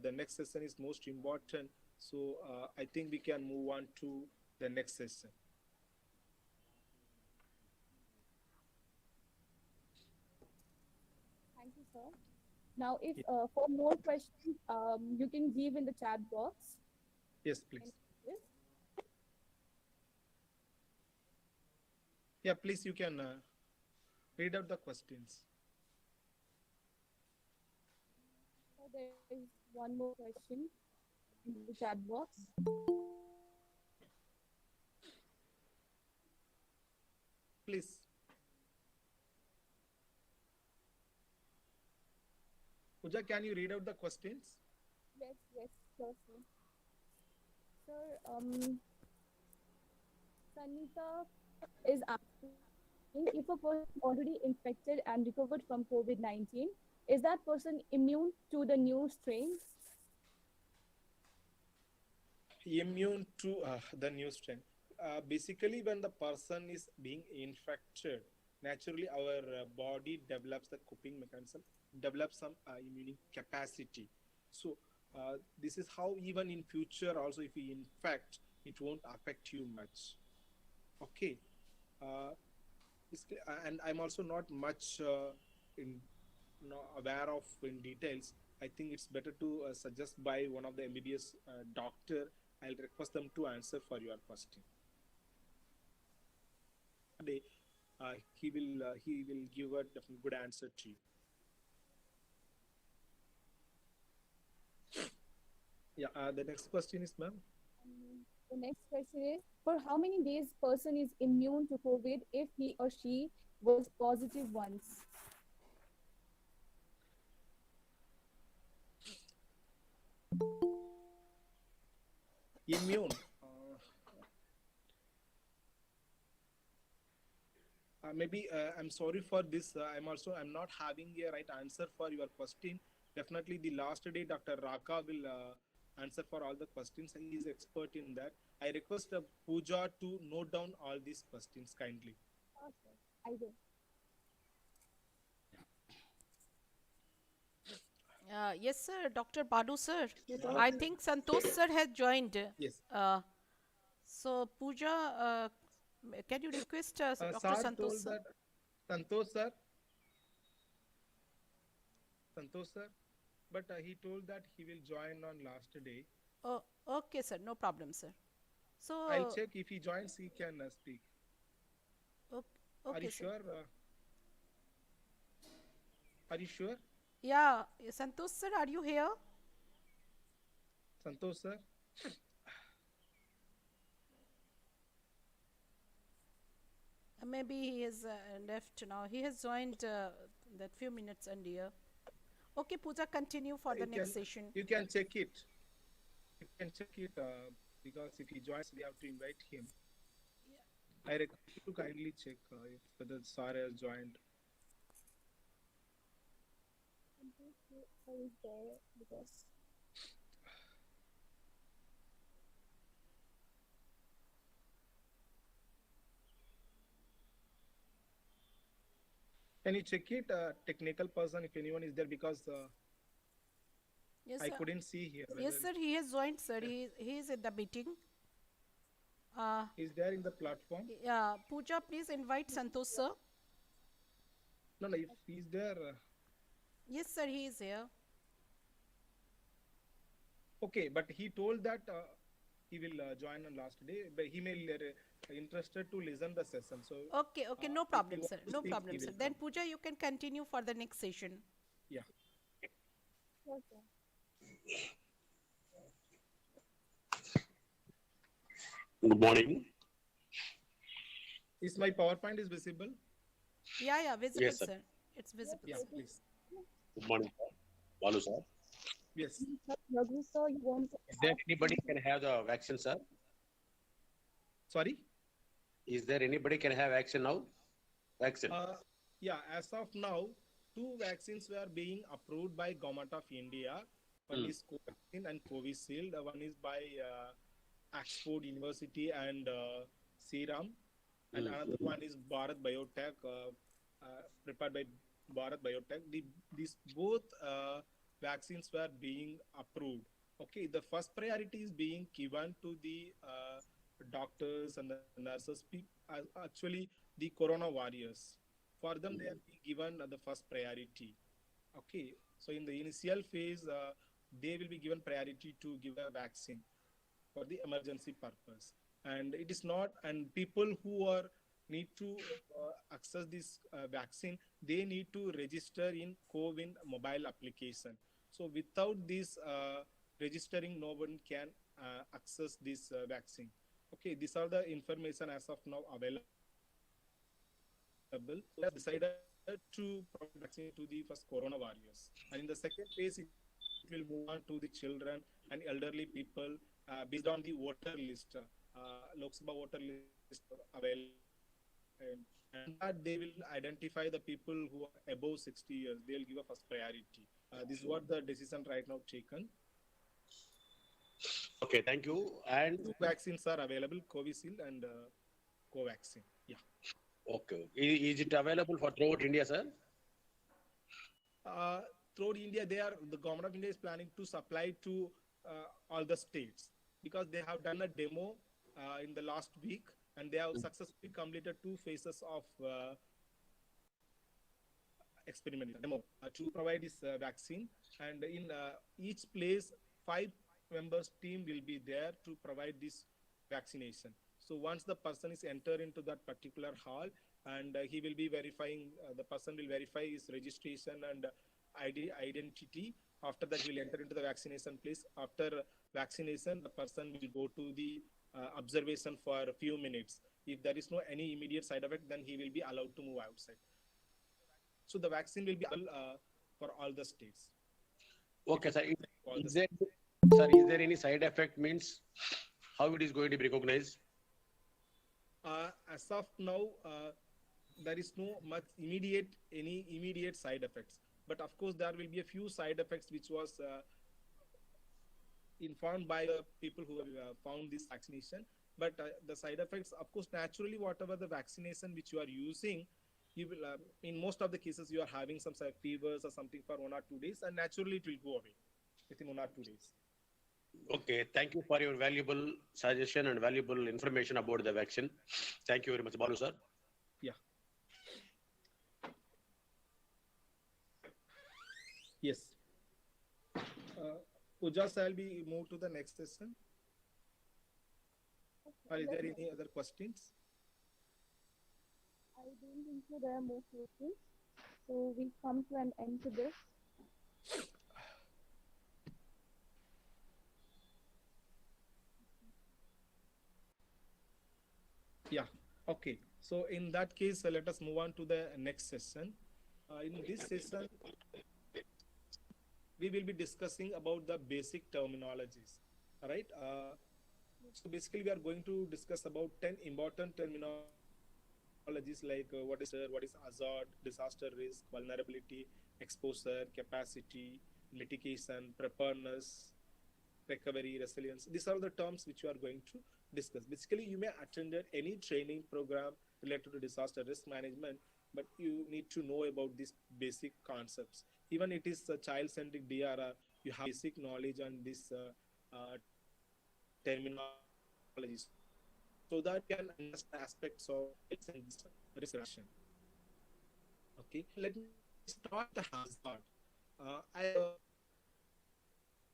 the next session is most important. So I think we can move on to the next session. Thank you, sir. Now, if Yeah. for more questions, you can give in the chat box. Yes, And please. yes, Yeah, please. You can read out the questions. so there is one more question in the chat box. Please. Pooja, can you read out the questions? Yes, yes, sure, sir. Sir, Sanita is asking, If a person already infected and recovered from COVID-19, is that person immune to the new strain? Immune to the new strain. Basically, when the person is being infected, naturally our body develops the coping mechanism, develops some immune capacity. So this is how even in future also if we infect, it won't affect you much. Okay. Uh, and I'm also not much in aware of in details. I think it's better to suggest by one of the MBBS doctor. I'll request them to answer for your question. Day, he will give a definitely good answer to you. Yeah. The next question is, ma'am. The next question is, for how many days person is immune to COVID if he or she was positive once? Immune. Maybe I'm sorry for this. I'm not having a right answer for your question. Definitely, the last day, Dr. Raka will answer for all the questions. He is expert in that. I request Pooja to note down all these questions kindly. Okay, I will. Yes, sir. Dr. Badu, sir. Yes, I think Santosh sir has joined. Yes. So, Pooja, can you request Dr. Sir Santosh told sir? that Santosh sir, Santosh sir, but he told that he will join on last day. Oh, okay, sir. No problem, sir. I'll So, check if he joins. He can speak. okay, Are you okay, sir. sure? Are you sure, Yeah, Santosh sir, are you here? Santosh sir? Maybe he is left now. He has joined that few minutes earlier. Okay, Pooja, continue for the You next can session. you can check it. You can check it because if he joins, we have to invite him. I request you to kindly check if whether Sar has joined. is there because Can you check it, technical person, if anyone is there? Because Yes, I sir. couldn't see here Yes, whether sir. He has joined, sir. He is at the meeting. Uh, he's there in the platform. yeah, Pooja, please invite Santosh, sir. No, no, if he's there, Yes, sir. He is here. okay. But he told that he will join on last day, but he may interested to listen the session. So Okay, okay. No if he problem, wants sir. to No speak, he problem, sir. will Then, come. Pooja, you can continue for the next session. Yeah. okay. Good morning. Is my PowerPoint is visible? Yeah, yeah. Visible, Yes, sir. sir. It's Yes, visible, Yeah, sir. please. Good morning, sir. Balu, sir. Yes. Raghu sir, you want to Is there ask anybody something? can have the vaccine, sir? Sorry. Is there anybody can have vaccine now? Vaccine. Yeah, as of now, two vaccines were being approved by Government of India. One Hmm. is Covaxin and Covishield. One is by Oxford University and Serum, and Hmm. another one is Bharat Biotech, prepared by Bharat Biotech. These both vaccines were being approved. Okay, the first priority is being given to the doctors and the nurses, actually the corona warriors. For them, they are being given the first priority. Okay, so in the initial phase, they will be given priority to give a vaccine for the emergency purpose. And it is not, and people who are need to access this vaccine, they need to register in COVID mobile application. So without this registering, no one can access this vaccine. Okay, these are the information as of now available. So they have decided to provide vaccine to the first corona warriors. And in the second phase, it will move on to the children and elderly people based on the voter list. Lok Sabha voter list available. And and on that they will identify the people who are above 60 years. They'll give a first priority. This is what the decision right now taken. Okay, thank you. And Two vaccines are available, Covishield and Covaxin. Yeah. okay, is it available for throughout India, sir? uh, Throughout India, the government of India is planning to supply to all the states, because they have done a demo in the last week, and they have successfully completed two phases of experiment demo to provide this vaccine. And in each place, 5 members team will be there to provide this vaccination. So once the person is entered into that particular hall, and he will be verifying, the person will verify his registration and identity. After that, he will enter into the vaccination place. After vaccination, the person will go to the observation for a few minutes. If there is no any immediate side effect, then he will be allowed to move outside. So the vaccine will be available for all the states. Okay, sir. All the Is there, sir, is there any side effect means how it is going to be recognized? As of now, there is no much any immediate side effects. But of course, there will be a few side effects which was informed by the people who have found this vaccination. But the side effects, of course, naturally, whatever the vaccination which you are using, you will, in most of the cases, you are having some sort of fevers or something for 1 or 2 days, and naturally it will go away within 1 or 2 days. Okay, thank you for your valuable suggestion and valuable information about the vaccine. Thank you very much, Balu, sir. Yeah. Yes. Pooja, shall we move to the next session? Or is there any other questions? I don't think so there are more questions. So we come to an end to this. Yeah. Okay. So in that case, let us move on to the next session. In this session, we will be discussing about the basic terminologies. All right. So basically, we are going to discuss about 10 important terminologies like what is danger, what is hazard, disaster risk, vulnerability, exposure, capacity, litigation, preparedness, recovery, resilience. These are the terms which you are going to discuss. Basically, you may attend any training program related to disaster risk management, but you need to know about these basic concepts. Even it is a child-centric DRR, you have basic knowledge on this terminology, so that you can understand aspects of health and risk reduction. Okay, let me start with the hazard. I'll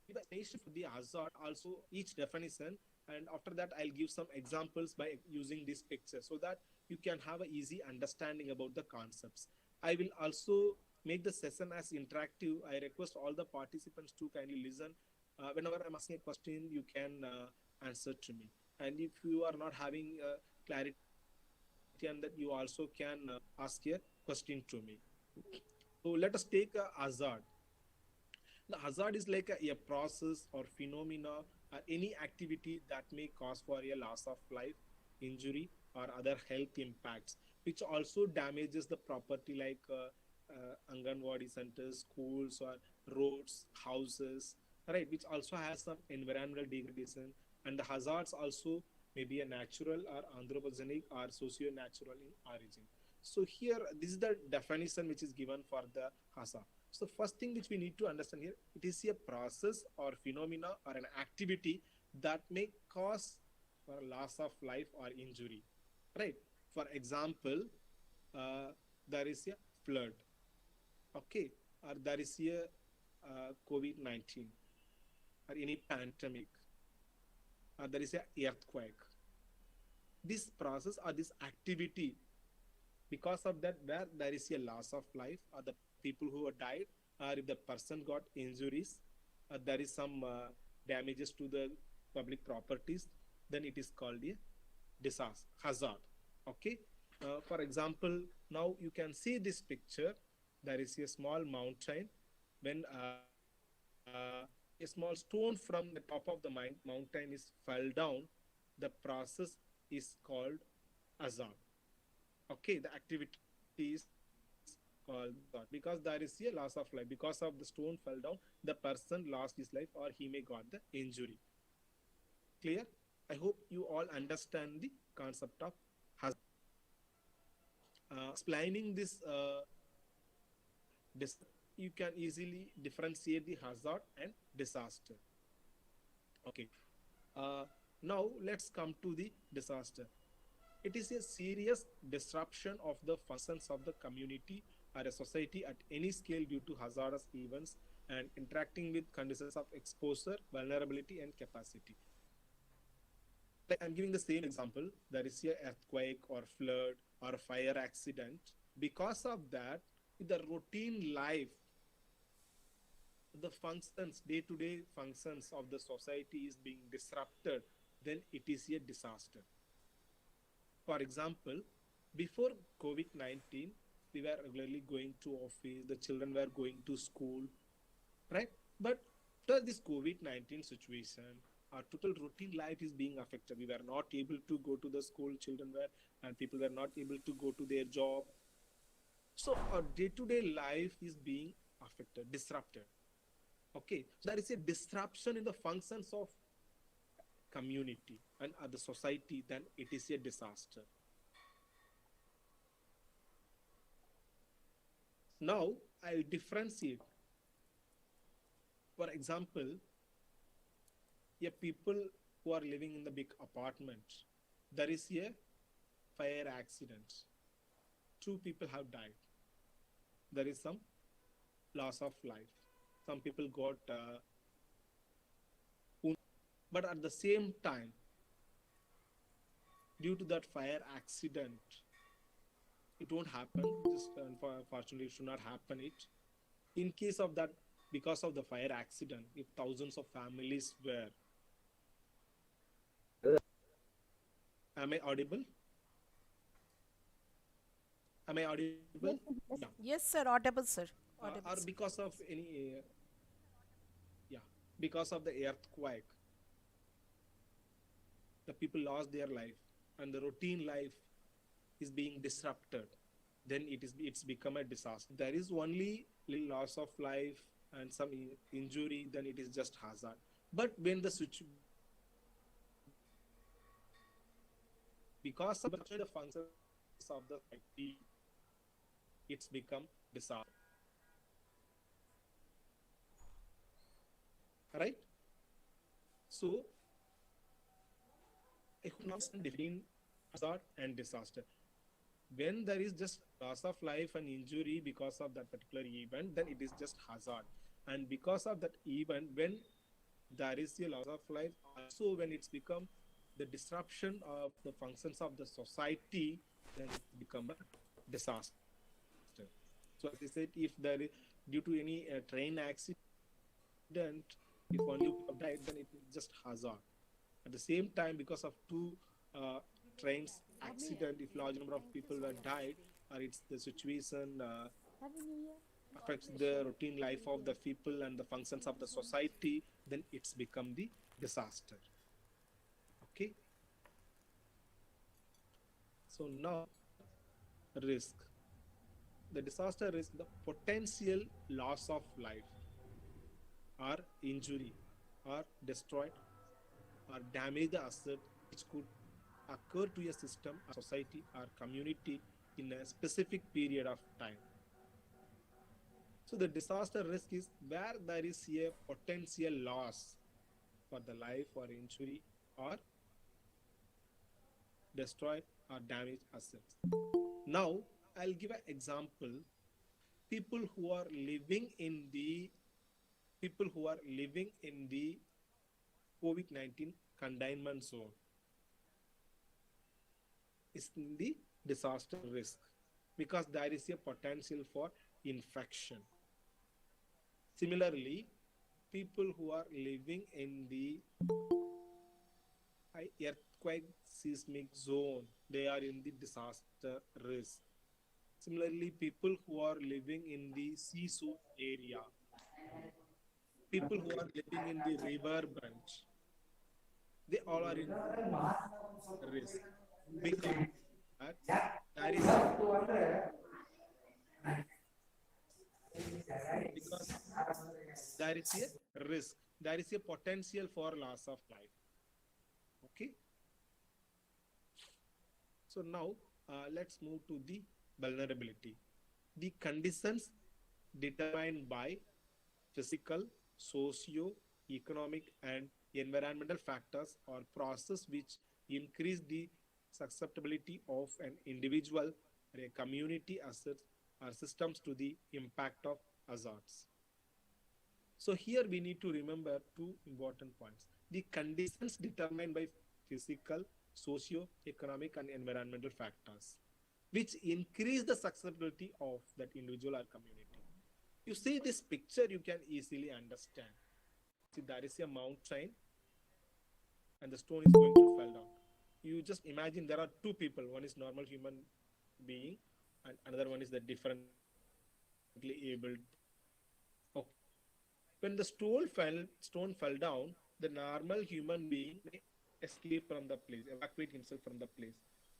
give an explanation for the hazard, also each definition, and after that I'll give some examples by using this picture, so that you can have an easy understanding about the concepts. I will also make the session as interactive. I request all the participants to kindly listen. Whenever I'm asking a question, you can answer to me. And if you are not having clarity on that, you also can ask a question to me. So let us take a hazard. The hazard is like a process or phenomena or any activity that may cause for a loss of life, injury, or other health impacts, which also damages the property like Anganwadi centers, schools, or roads, houses, right? Which also has some environmental degradation, and the hazards also may be a natural or anthropogenic or socio-natural in origin. So here, this is the definition which is given for the hazard. So first thing which we need to understand here, it is a process or phenomena or an activity that may cause for loss of life or injury, right? For example, there is a flood, okay, or there is a COVID-19 or any pandemic, or there is a earthquake. This process or this activity, because of that, where there is a loss of life or the people who have died, or if the person got injuries, there is some damages to the public properties, then it is called a disaster hazard. Okay. For example, now you can see this picture. There is a small mountain. When a small stone from the top of the mountain is fell down, the process is called hazard. Okay, the activities called hazard because there is a loss of life because of the stone fell down, the person lost his life or he may got the injury. Clear? I hope you all understand the concept of hazard. Explaining this you can easily differentiate the hazard and disaster. Okay. uh, Now let's come to the disaster. It is a serious disruption of the functions of the community or a society at any scale due to hazardous events and interacting with conditions of exposure, vulnerability, and capacity. Like I'm giving the same example, there is a earthquake or flood or fire accident. Because of that, the routine life, the functions, day-to-day functions of the society is being disrupted, then it is a disaster. For example, before COVID-19, we were regularly going to office, the children were going to school, right? But after this COVID-19 situation, our total routine life is being affected. We were not able to go to the school, children were, and people were not able to go to their job. So our day-to-day life is being affected, disrupted. Okay, so there is a disruption in the functions of community and the society, then it is a disaster. Now I'll differentiate. For example, a people who are living in the big apartment, there is a fire accident. Two people have died. There is some loss of life. Some people got wounded. But at the same time, due to that fire accident, it won't happen. Just unfortunately, it should not happen. It in case of that, because of the fire accident, if thousands of families were, am I audible? Am I audible? Yes, Yeah. yes. Yes, sir. Audible, sir. Or Audible, sir. because of any, yeah, because of the earthquake, the people lost their life, and the routine life is being disrupted. Then it's become a disaster. There is only little loss of life and some injury, then it is just hazard. But when the because of the functions of the society, it's become disaster. Right? So I could not define hazard and disaster. When there is just loss of life and injury because of that particular event, then it is just hazard. And because of that event, when there is a loss of life, also when it's become the disruption of the functions of the society, then it become a disaster. So as I said, if there is due to any train accident, if only two people have died, then it is just hazard. At the same time, because of two trains accident, if large number of people were died, or it's the situation Happy New Year. affects the routine life of the people and the functions of the society, then it's become the disaster. Okay. So now risk. The disaster risk, the potential loss of life or injury or destroyed or damage the asset which could occur to a system, a society or community in a specific period of time. So the disaster risk is where there is a potential loss for the life or injury or destroyed or damaged assets. Now I'll give an example. People who are living in the people who are living in the COVID-19 containment zone is in the disaster risk because there is a potential for infection. Similarly, people who are living in the earthquake seismic zone, they are in the disaster risk. Similarly, people who are living in the seashore area, people who are living in the river branch, they all are in risk because that there is because there is a risk, there is a potential for loss of life. Okay, so now let's move to the vulnerability. The conditions determined by physical, socio-economic, and environmental factors or process which increase the susceptibility of an individual or a community assets or systems to the impact of hazards. So here we need to remember two important points. The conditions determined by physical, socio-economic, and environmental factors, which increase the susceptibility of that individual or community. You see this picture, you can easily understand. See, there is a mountain and the stone is going to fall down. You just imagine there are two people. One is normal human being and another one is the differently abled. Okay. When the stone fell down, the normal human being may escape from the place, evacuate himself from the place.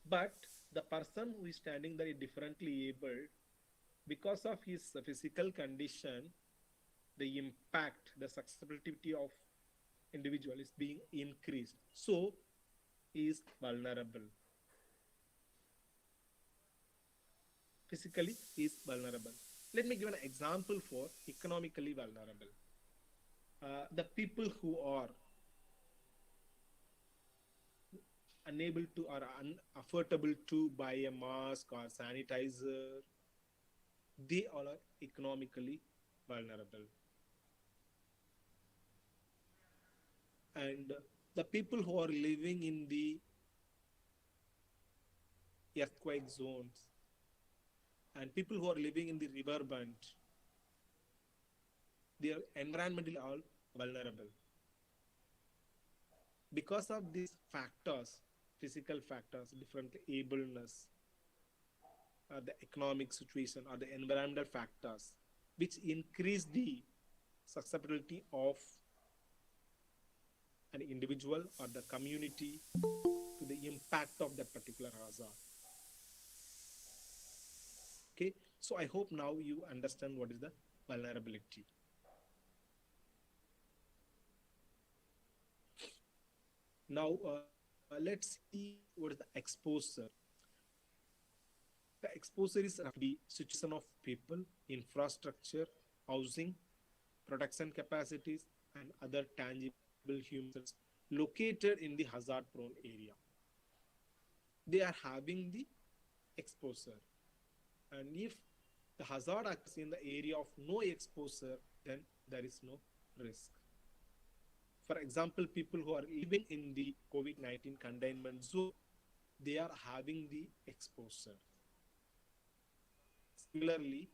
But the person who is standing there is differently abled because of his physical condition, the impact, the susceptibility of individual is being increased. So he is vulnerable. Physically, he is vulnerable. Let me give an example for economically vulnerable. The people who are unable to or unaffordable to buy a mask or sanitizer, they all are economically vulnerable. And the people who are living in the earthquake zones and people who are living in the riverbed, they are environmentally all vulnerable. Because of these factors, physical factors, different ableness, the economic situation, or the environmental factors, which increase the susceptibility of an individual or the community to the impact of that particular hazard. Okay, so I hope now you understand what is the vulnerability. Now let's see what is the exposure. The exposure is the situation of people, infrastructure, housing, production capacities, and other tangible human assets located in the hazard prone area. They are having the exposure. And if the hazard occurs in the area of no exposure, then there is no risk. For example, people who are living in the COVID-19 containment zone, they are having the exposure. Similarly,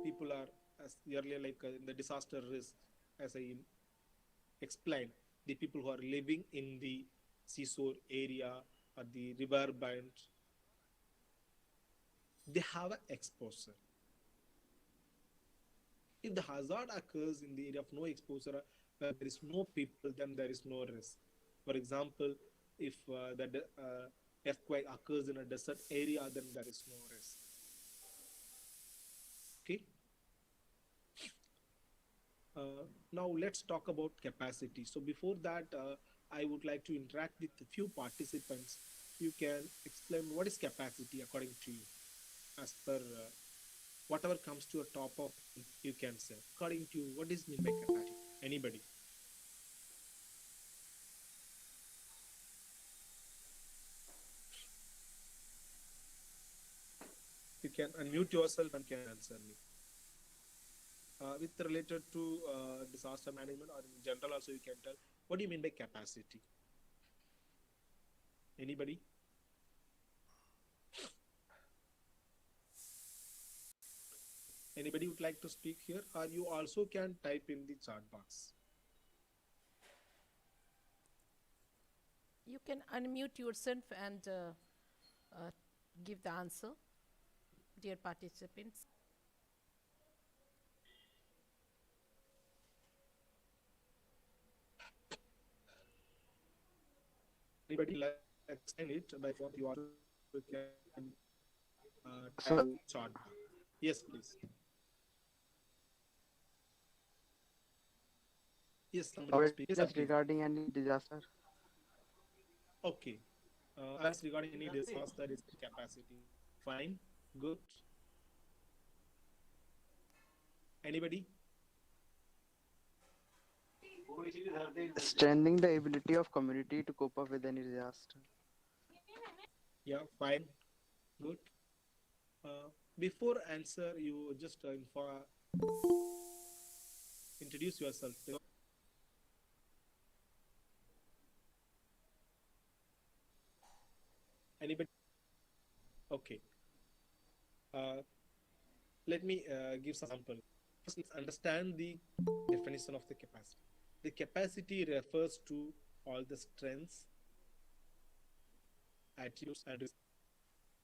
people are, as earlier, like in the disaster risk, as I explained, the people who are living in the seashore area or the riverbed, they have an exposure. If the hazard occurs in the area of no exposure, where there is no people, then there is no risk. For example, if the earthquake occurs in a desert area, then there is no risk. Okay. Now let's talk about capacity. So before that, I would like to interact with a few participants. You can explain what is capacity according to you, as per whatever comes to a top of you can say. According to you, what is meant by capacity? Anybody? You can unmute yourself and can answer me. With related to disaster management or in general also you can tell, what do you mean by capacity? Anybody? Anybody would like to speak here, or you also can type in the chat box. You can unmute yourself and give the answer, dear participants. Anybody like explain it by what you also can type So, chat. Yes, please. Yes, somebody wants to speak. Yes, awareness Abhi. regarding any disaster. Okay. As regarding any disaster is capacity. Fine. Good. Anybody? Strengthening the ability of community to cope up with any disaster. Yeah, fine. Good. Before answer, you just introduce yourself. Anybody? Okay. Uh, Let me give some example. First, let's understand the definition of the capacity. The capacity refers to all the strengths, attributes, and risks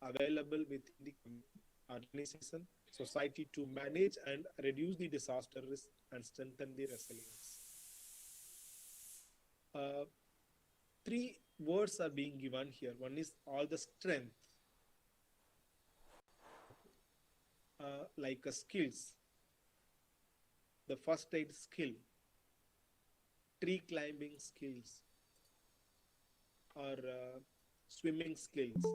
available within the community, organization, society to manage and reduce the disaster risk and strengthen the resilience. Uh, Three words are being given here. One is all the strength, like skills, the first aid skill, tree climbing skills, or swimming skills.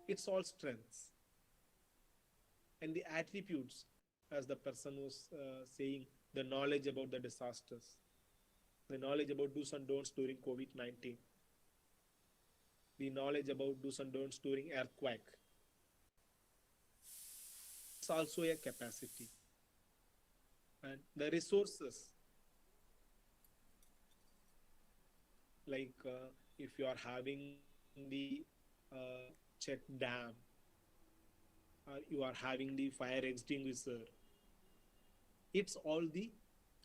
It's all strengths. And the attributes, as the person was saying, the knowledge about the disasters, the knowledge about do's and don'ts during COVID-19, the knowledge about do's and don'ts during earthquake. It's also a capacity. And the resources, like if you are having the check dam, you are having the fire extinguisher, it's all the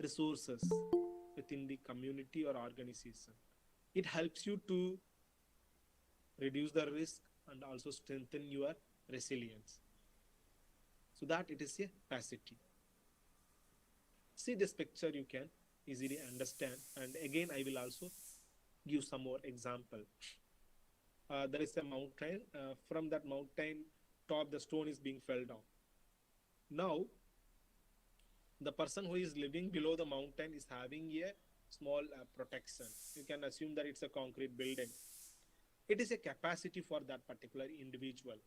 resources within the community or organization. It helps you to reduce the risk and also strengthen your resilience, so that it is a capacity. See this picture, you can easily understand, and again I will also give some more example. There is a mountain. From that mountain top, the stone is being fell down. Now the person who is living below the mountain is having a small protection. You can assume that it's a concrete building. It is a capacity for that particular individual.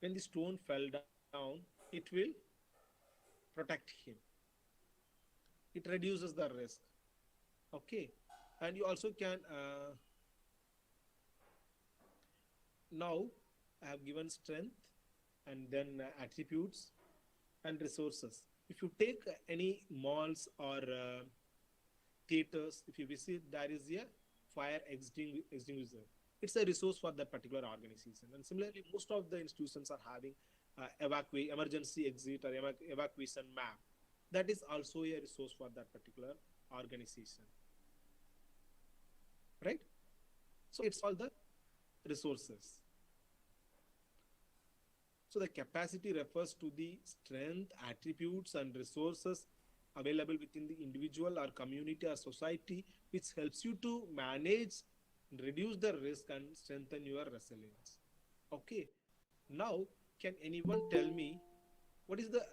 When the stone fell down, it will protect him. It reduces the risk. Okay. And you also can now I have given strength and then attributes and resources. If you take any malls or theaters, if you visit, there is a fire extinguisher. It's a resource for that particular organization. And similarly, most of the institutions are having emergency exit or evacuation map. That is also a resource for that particular organization, right? So it's all the resources. So the capacity refers to the strength, attributes, and resources available within the individual or community or society, which helps you to manage, reduce the risk, and strengthen your resilience. Okay. Now, can anyone tell me what is the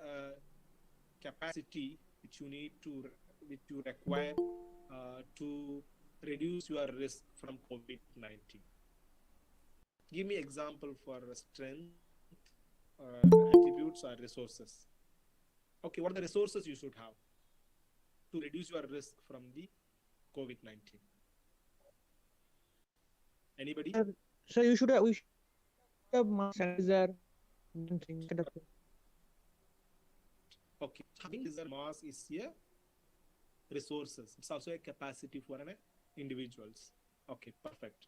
capacity which you need to, which you require to reduce your risk from COVID-19? Give me example for strength, attributes, or resources. Okay, what are the resources you should have to reduce your risk from the COVID-19? Anybody? So we should have mask sanitizer, things kind of thing. Okay, having is a mass is a resources. It's also a capacity for an individuals. Okay, perfect.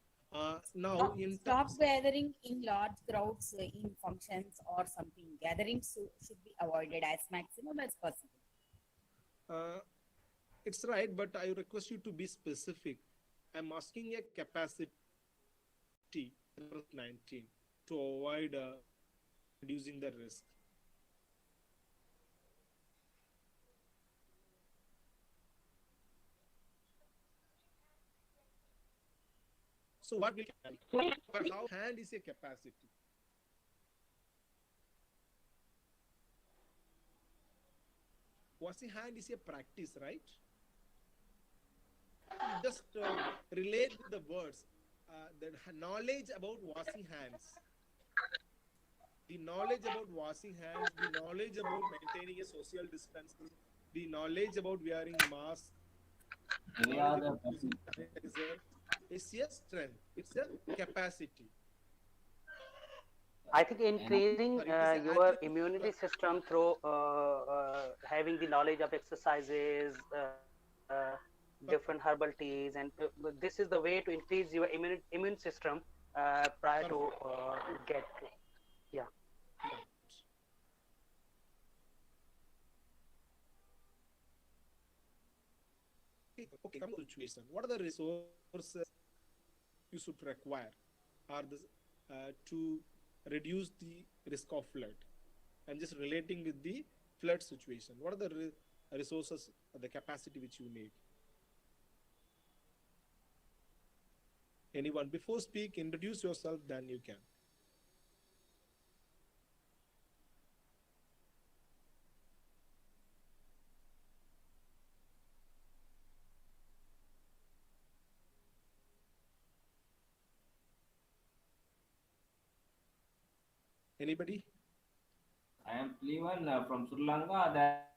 Now in Stop terms, gathering in large crowds in functions or something. Gatherings should be avoided as maximum as possible. uh, it's right, but I request you to be specific. I'm asking a capacity 19 to avoid reducing the risk. So So what we can, but how hand is a capacity? Washing hand is a practice, right? Just relate with the words. The knowledge about washing hands, the knowledge about washing hands, the knowledge about maintaining a social distancing, the knowledge about wearing masks, They knowledge are the about using sanitizer is a strength. It's a capacity. I think increasing Sorry, it is an your attribute. immunity system through having the knowledge of exercises, different herbal teas, and this is the way to increase your immune system prior to get. Yeah. Right. Okay, come to the situation. What are the resources you should require are this to reduce the risk of flood? I'm just relating with the flood situation. What are the resources, the capacity which you need? Anyone? Before speak, introduce yourself, then you can. Anybody? I am Cleveland from Sri Lanka. That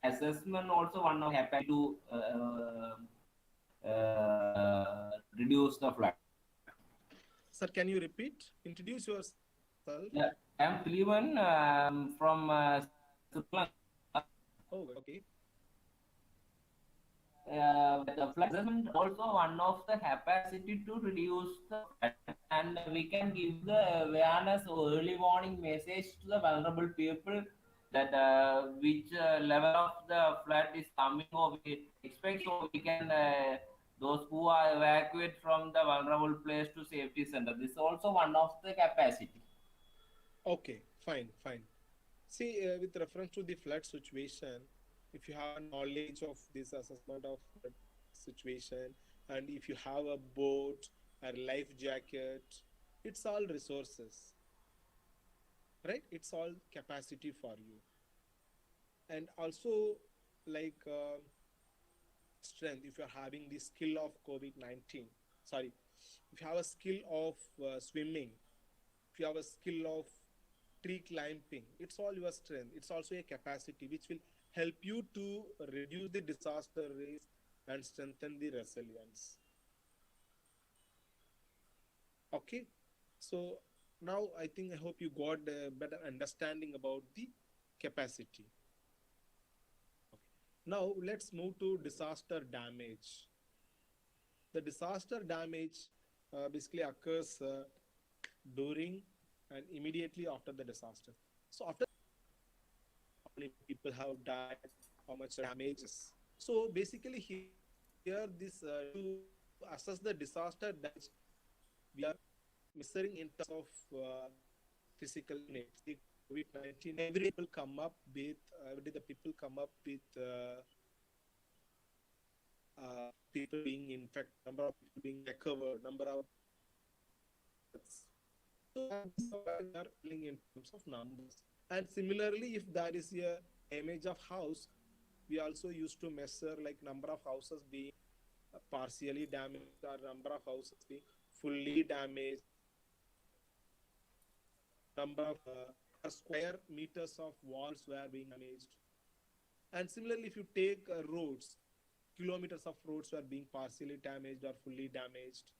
assessment also one of happen to reduce the flood. Sir, can you repeat? Introduce yourself. Yeah, I am Cleveland from Sri Lanka. Oh, okay. The flood assessment also one of the capacity to reduce the flood, and we can give the awareness or early warning message to the vulnerable people that which level of the flood is coming or we expect, so we can those who are evacuate from the vulnerable place to safety center. This is also one of the capacity. Okay, fine, fine. See, with reference to the flood situation, if you have a knowledge of this assessment of flood situation, and if you have a boat or life jacket, it's all resources, right? It's all capacity for you. And also, like strength, if you're having the skill of COVID-19, sorry, if you have a skill of swimming, if you have a skill of tree climbing, it's all your strength. It's also a capacity which will help you to reduce the disaster risk and strengthen the resilience. Okay, so now I think I hope you got a better understanding about the capacity. Okay. Now let's move to disaster damage. The disaster damage basically occurs during and immediately after the disaster. So after, how many people have died, how much damages. So basically here this to assess the disaster damage, we are measuring in terms of physical units. The COVID-19, every people come up with every day the people come up with people being infected, number of people being recovered, number of deaths. So this is why we are dealing in terms of numbers. And similarly, if there is a image of house, we also used to measure like number of houses being partially damaged or number of houses being fully damaged, number of square meters of walls were being damaged. And similarly, if you take roads, kilometers of roads were being partially damaged or fully damaged,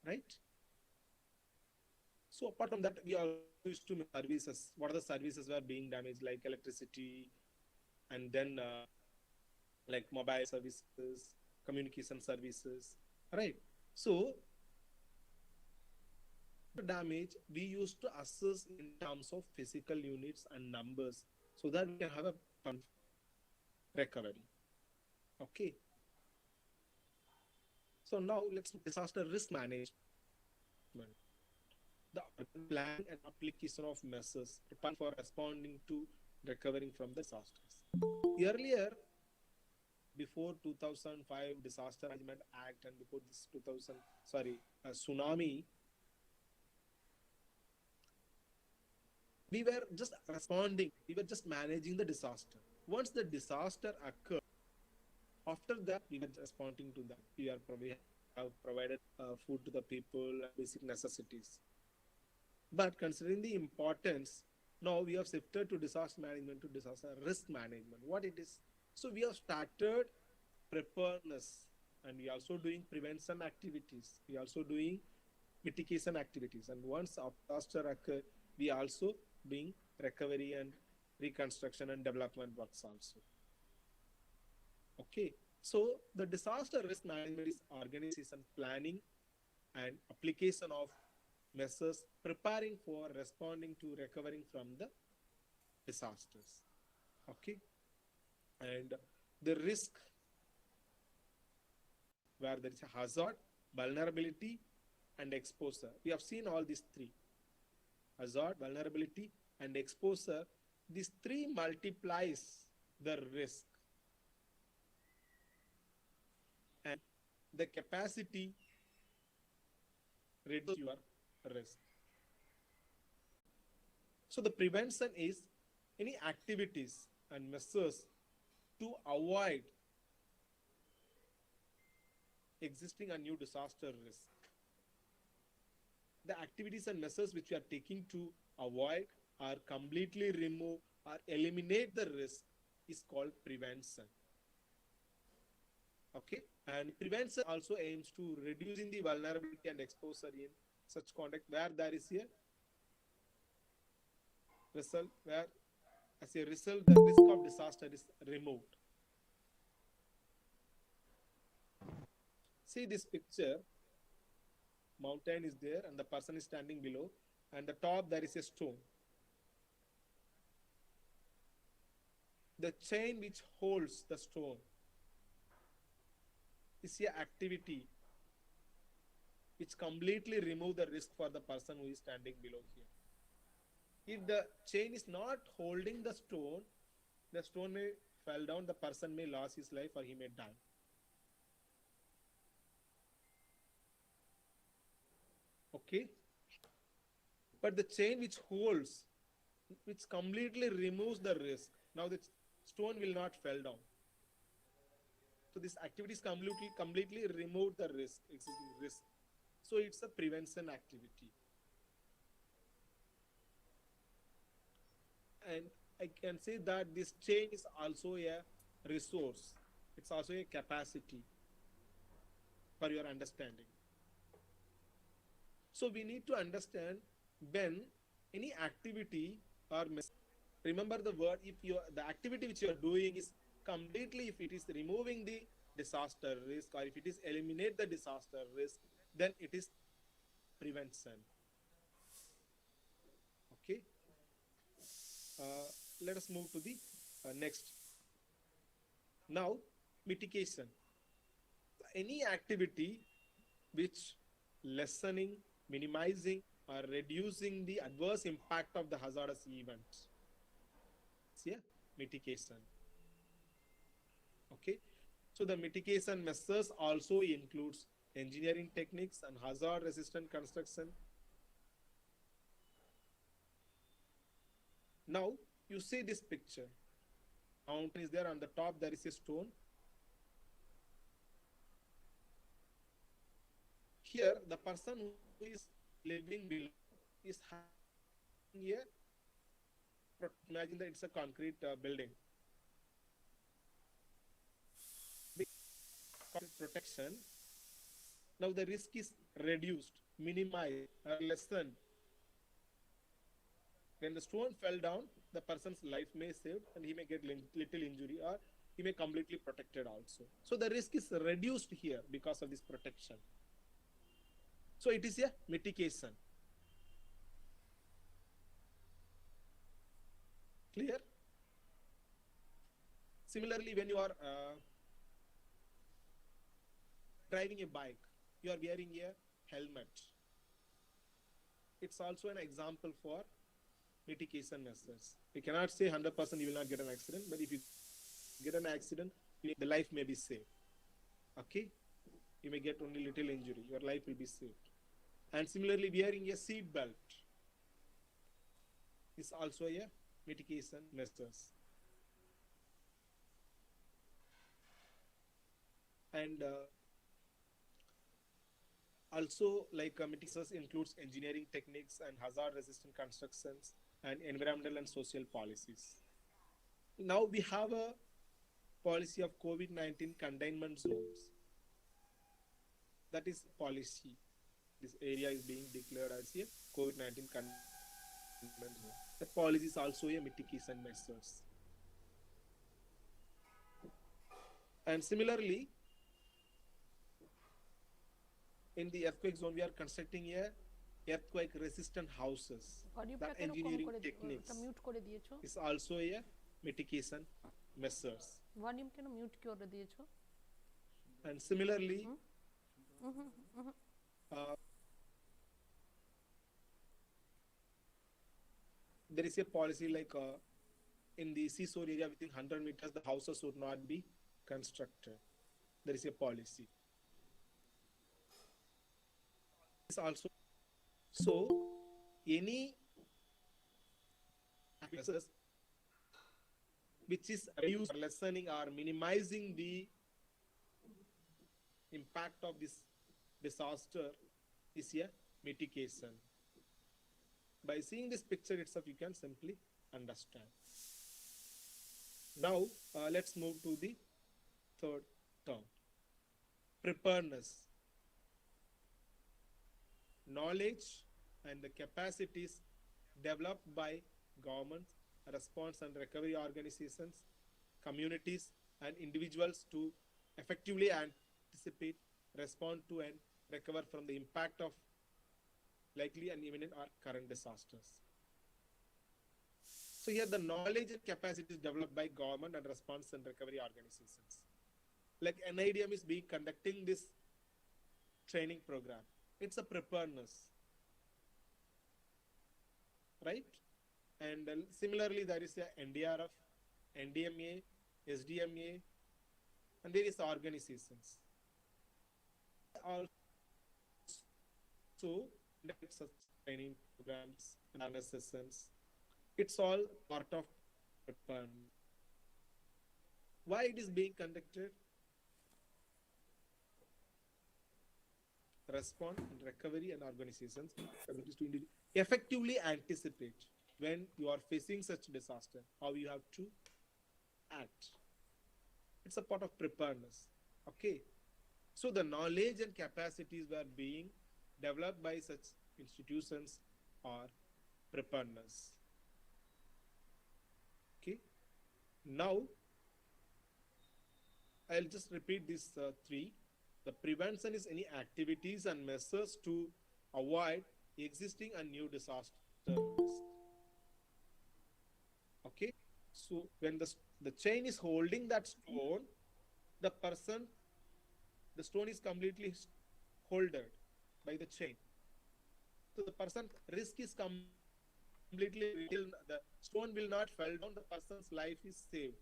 right? So apart from that, we also used to make services. What are the services were being damaged, like electricity, and then like mobile services, communication services, right? So damage we used to assess in terms of physical units and numbers, so that we can have a recovery. Okay. So now let's disaster risk management. The plan and application of measures preparing for responding to recovering from the disasters. Earlier, before 2005 Disaster Management Act and before this 2000, tsunami, we were just responding, we were just managing the disaster. Once the disaster occurred, after that we were responding to that. We have provided food to the people and basic necessities. But considering the importance, now we have shifted to disaster management, to disaster risk management. What it is? So we have started preparedness, and we also doing prevention activities. We also doing mitigation activities. And once a disaster occur, we also doing recovery and reconstruction and development works also. Okay. So the disaster risk management is organization, planning, and application of measures preparing for responding to recovering from the disasters. Okay. And the risk, where there is a hazard, vulnerability, and exposure. We have seen all these three: hazard, vulnerability, and exposure. These three multiplies the risk, and the capacity reduce your risk. So the prevention is any activities and measures to avoid existing a new disaster risk. The activities and measures which we are taking to avoid or completely remove or eliminate the risk is called prevention. Okay, and prevention also aims to reducing the vulnerability and exposure in such context where there is a result, where as a result the risk of disaster is removed. See this picture, mountain is there and the person is standing below, and the top there is a stone. The chain which holds the stone is a activity which completely remove the risk for the person who is standing below here. If the chain is not holding the stone may fall down, the person may lose his life or he may die. Okay, but the chain which holds, which completely removes the risk, now the stone will not fall down. So this activity is completely remove the risk, existing risk. So it's a prevention activity. And I can say that this chain is also a resource. It's also a capacity for your understanding. So we need to understand when any activity or remember the word, if the activity which you are doing is completely, if it is removing the disaster risk or if it is eliminate the disaster risk, then it is prevention. Okay. Let us move to the next. Now, mitigation. Any activity which lessening, minimizing, or reducing the adverse impact of the hazardous event. Yeah, mitigation. Okay. So the mitigation measures also includes engineering techniques and hazard resistant construction. Now you see this picture. Mountain is there, on the top there is a stone. Here the person who is living below is having here, imagine that it's a concrete building. Protection. Now the risk is reduced, minimized, or lessened. When the stone fell down, the person's life may saved and he may get little injury or he may completely protected also. So the risk is reduced here because of this protection. So it is a mitigation. Clear? Similarly, when you are driving a bike, you are wearing a helmet. It's also an example for mitigation measures. We cannot say 100% you will not get an accident, but if you get an accident, the life may be saved. Okay, you may get only little injury, your life will be saved. And similarly, wearing a seat belt is also a mitigation measures. And also, like mitigation includes engineering techniques and hazard resistant constructions and environmental and social policies. Now we have a policy of COVID-19 containment zones. That is policy. This area is being declared as a COVID-19 containment zone. That policy is also a mitigation measures. And similarly, in the earthquake zone, we are constructing a earthquake resistant houses. The engineering techniques mute করে দিয়েছো is also a mitigation measures. Volume কেন mute করে দিয়েছো And similarly, there is a policy like in the seashore area within 100 meters, the houses should not be constructed. There is a policy. It's also so any measures which is reducing, lessening, or minimizing the impact of this disaster is a mitigation. By seeing this picture itself, you can simply understand. Now, let's move to the third term. Preparedness. Knowledge and the capacities developed by governments, response and recovery organizations, communities, and individuals to effectively anticipate, respond to, and recover from the impact of likely and imminent or current disasters. So here the knowledge and capacities developed by government and response and recovery organizations. Like NIDM is conducting this training program. It's a preparedness, right? And similarly, there is a NDRF, NDMA, SDMA, and various organizations. Also, such training programs and awareness sessions. It's all part of preparedness. Why it is being conducted? Response and recovery and organizations to effectively anticipate when you are facing such disaster, how you have to act. It's a part of preparedness. Okay. So the knowledge and capacities were being developed by such institutions or preparedness. Okay. Now, I'll just repeat these three. The prevention is any activities and measures to avoid existing and new disaster risk. Okay. So when the chain is holding that stone, the stone is completely holded by the chain. So the person risk is completely, the stone will not fall down, the person's life is saved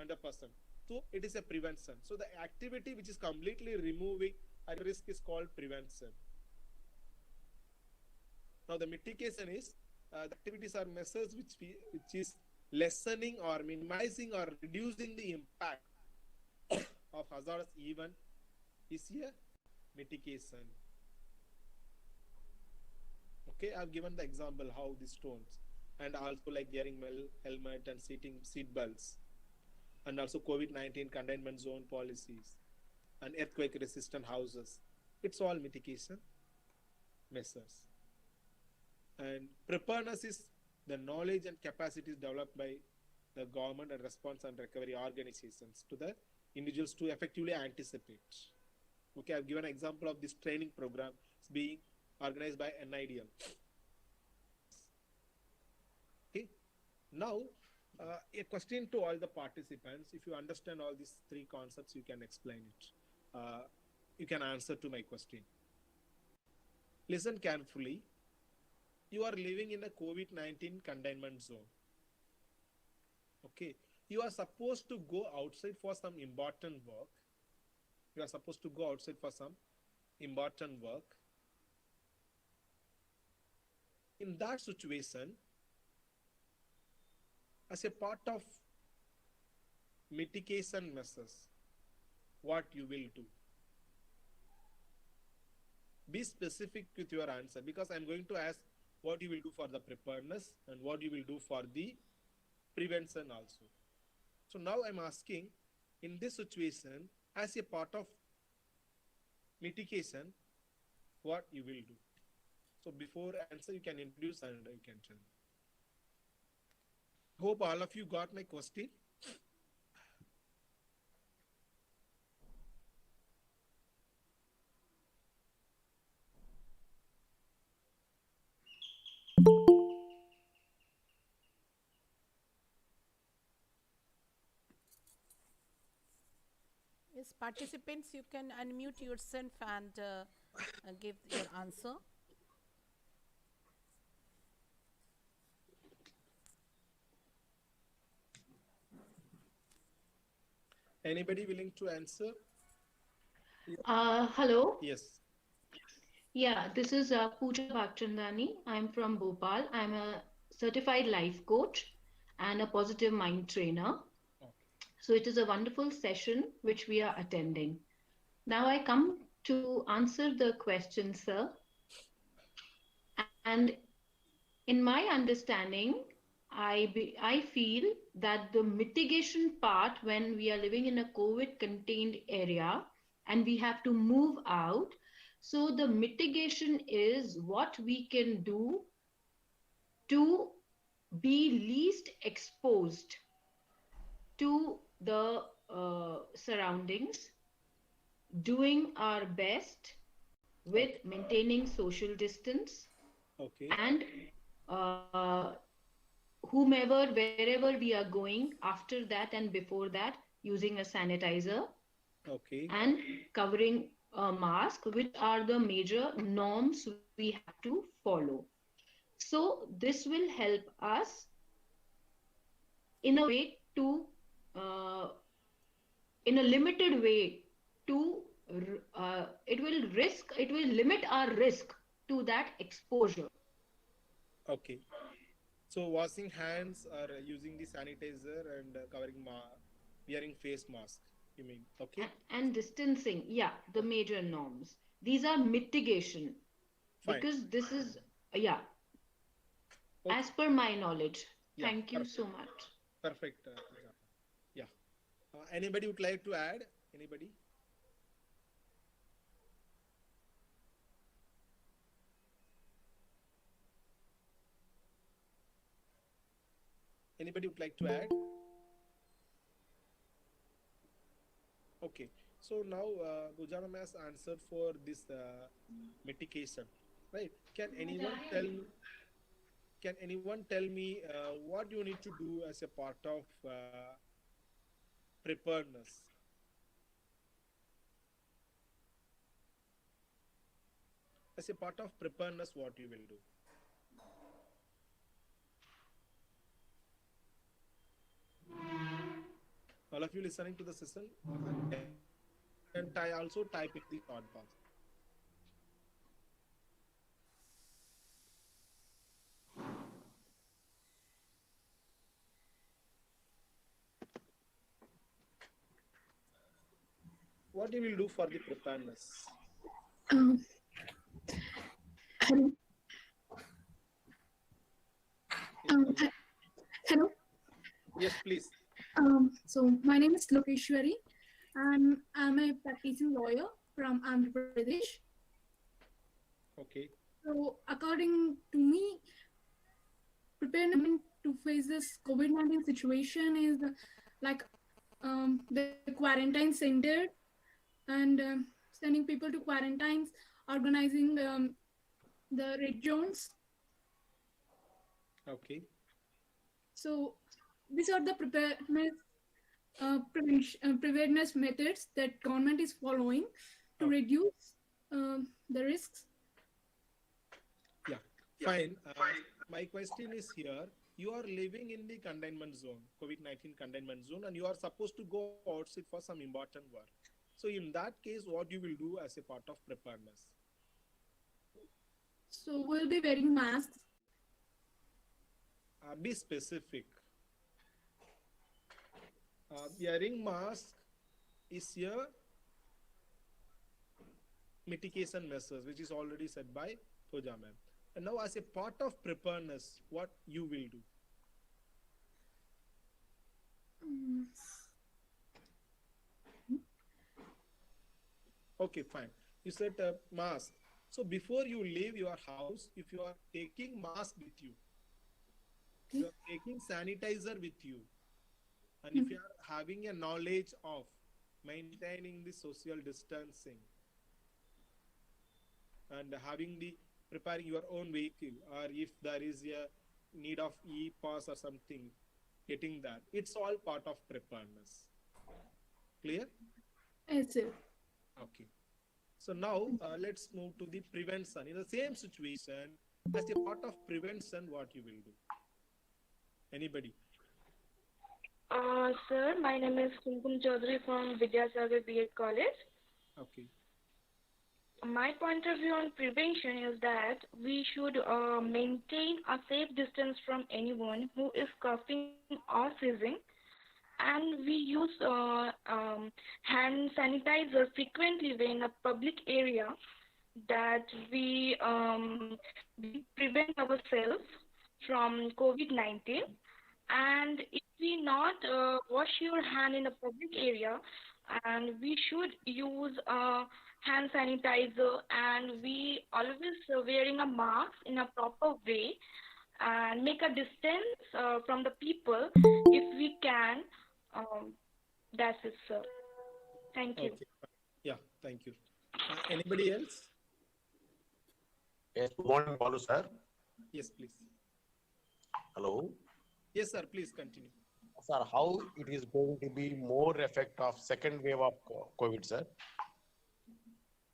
100%. So it is a prevention. So the activity which is completely removing a risk is called prevention. Now the mitigation is the activities or measures which is lessening or minimizing or reducing the impact of hazardous event is a mitigation. Okay, I've given the example how the stones, and also like wearing helmet and seat belts, and also COVID-19 containment zone policies and earthquake resistant houses. It's all mitigation measures. And preparedness is the knowledge and capacities developed by the government and response and recovery organizations to the individuals to effectively anticipate. Okay, I've given an example of this training program. It's being organized by NIDM. Okay, now a question to all the participants. If you understand all these three concepts, you can explain it. You can answer to my question. Listen carefully. You are living in a COVID-19 containment zone. Okay. you are supposed to go outside for some important work. You are supposed to go outside for some important work. In that situation, as a part of mitigation measures, what you will do? Be specific with your answer, because I'm going to ask what you will do for the preparedness and what you will do for the prevention also. So now I'm asking, in this situation, as a part of mitigation, what you will do? So before answer, you can introduce and you can tell. Hope all of you got my question. Yes, participants, you can unmute yourself and give your answer. Anybody willing to answer? Hello. Yes. Yeah, this is Pooja Bhakchandani. I'm from Bhopal. I'm a certified life coach and a positive mind trainer. Okay. So it is a wonderful session which we are attending. Now I come to answer the question, sir. And in my understanding, I feel that the mitigation part, when we are living in a COVID contained area and we have to move out, so the mitigation is what we can do to be least exposed to the surroundings, doing our best with maintaining social distance, Okay. and whomever, wherever we are going, after that and before that, using a sanitizer Okay. and covering a mask, which are the major norms we have to follow. So this will help us in a way to, uh, in a limited way to, it will limit our risk to that exposure. Okay. So washing hands or using the sanitizer and wearing face mask, you mean? Okay. And distancing, yeah, the major norms. These are mitigation. Fine. Because this is, yeah, Okay. as per my knowledge. Yeah, Thank you perfect. so much. Perfect. Yeah. Anybody would like to add? Anybody? Anybody would like to add? Okay. So now Bujana has answered for this mitigation, right? Can anyone tell me what you need to do as a part of preparedness? As a part of preparedness, what you will do? All of you listening to the session, and I also type in the thought box. What you will do for the preparedness? Um, hello. He- Hello. Yes, please. So my name is Lokeshwari, and I'm a practicing lawyer from Andhra Pradesh. Okay. So according to me, preparing to face this COVID-19 situation is like the quarantine center and sending people to quarantines, organizing the red zones. Okay. So these are the preparedness methods that government is following to reduce the risks. Yeah, fine. My question is here. you are living in the containment zone, COVID-19 containment zone, and you are supposed to go outside for some important work. So in that case, what you will do as a part of preparedness? So we'll be wearing masks. Be specific. Wearing mask is a mitigation measures, which is already said by Pooja ma'am. And now, as a part of preparedness, what you will do? Mm, Okay, fine. You said mask. So before you leave your house, if you are taking mask with you, you are taking sanitizer with you, and if you are having a knowledge of maintaining the social distancing and having the preparing your own vehicle, or if there is a need of e-pass or something, getting that, it's all part of preparedness. Clear? yes, sir. Okay. So now let's move to the prevention. In the same situation, as a part of prevention, what you will do? Anybody? Sir, my name is Kumkum Chaudhary from Vidyasagar B.Ed College. Okay. My point of view on prevention is that we should maintain a safe distance from anyone who is coughing or sneezing, and we use hand sanitizer frequently when in a public area, that we prevent ourselves from COVID-19. And if we not wash your hand in a public area, and we should use hand sanitizer, and we always wearing a mask in a proper way, and make a distance from the people if we can. Um, that's it, sir. Thank you. Okay. Yeah, thank you. Anybody else? Yes, good morning, Balu sir. Yes, please. Hello. Yes, sir, please continue. Sir, how it is going to be more effect of second wave of COVID, sir?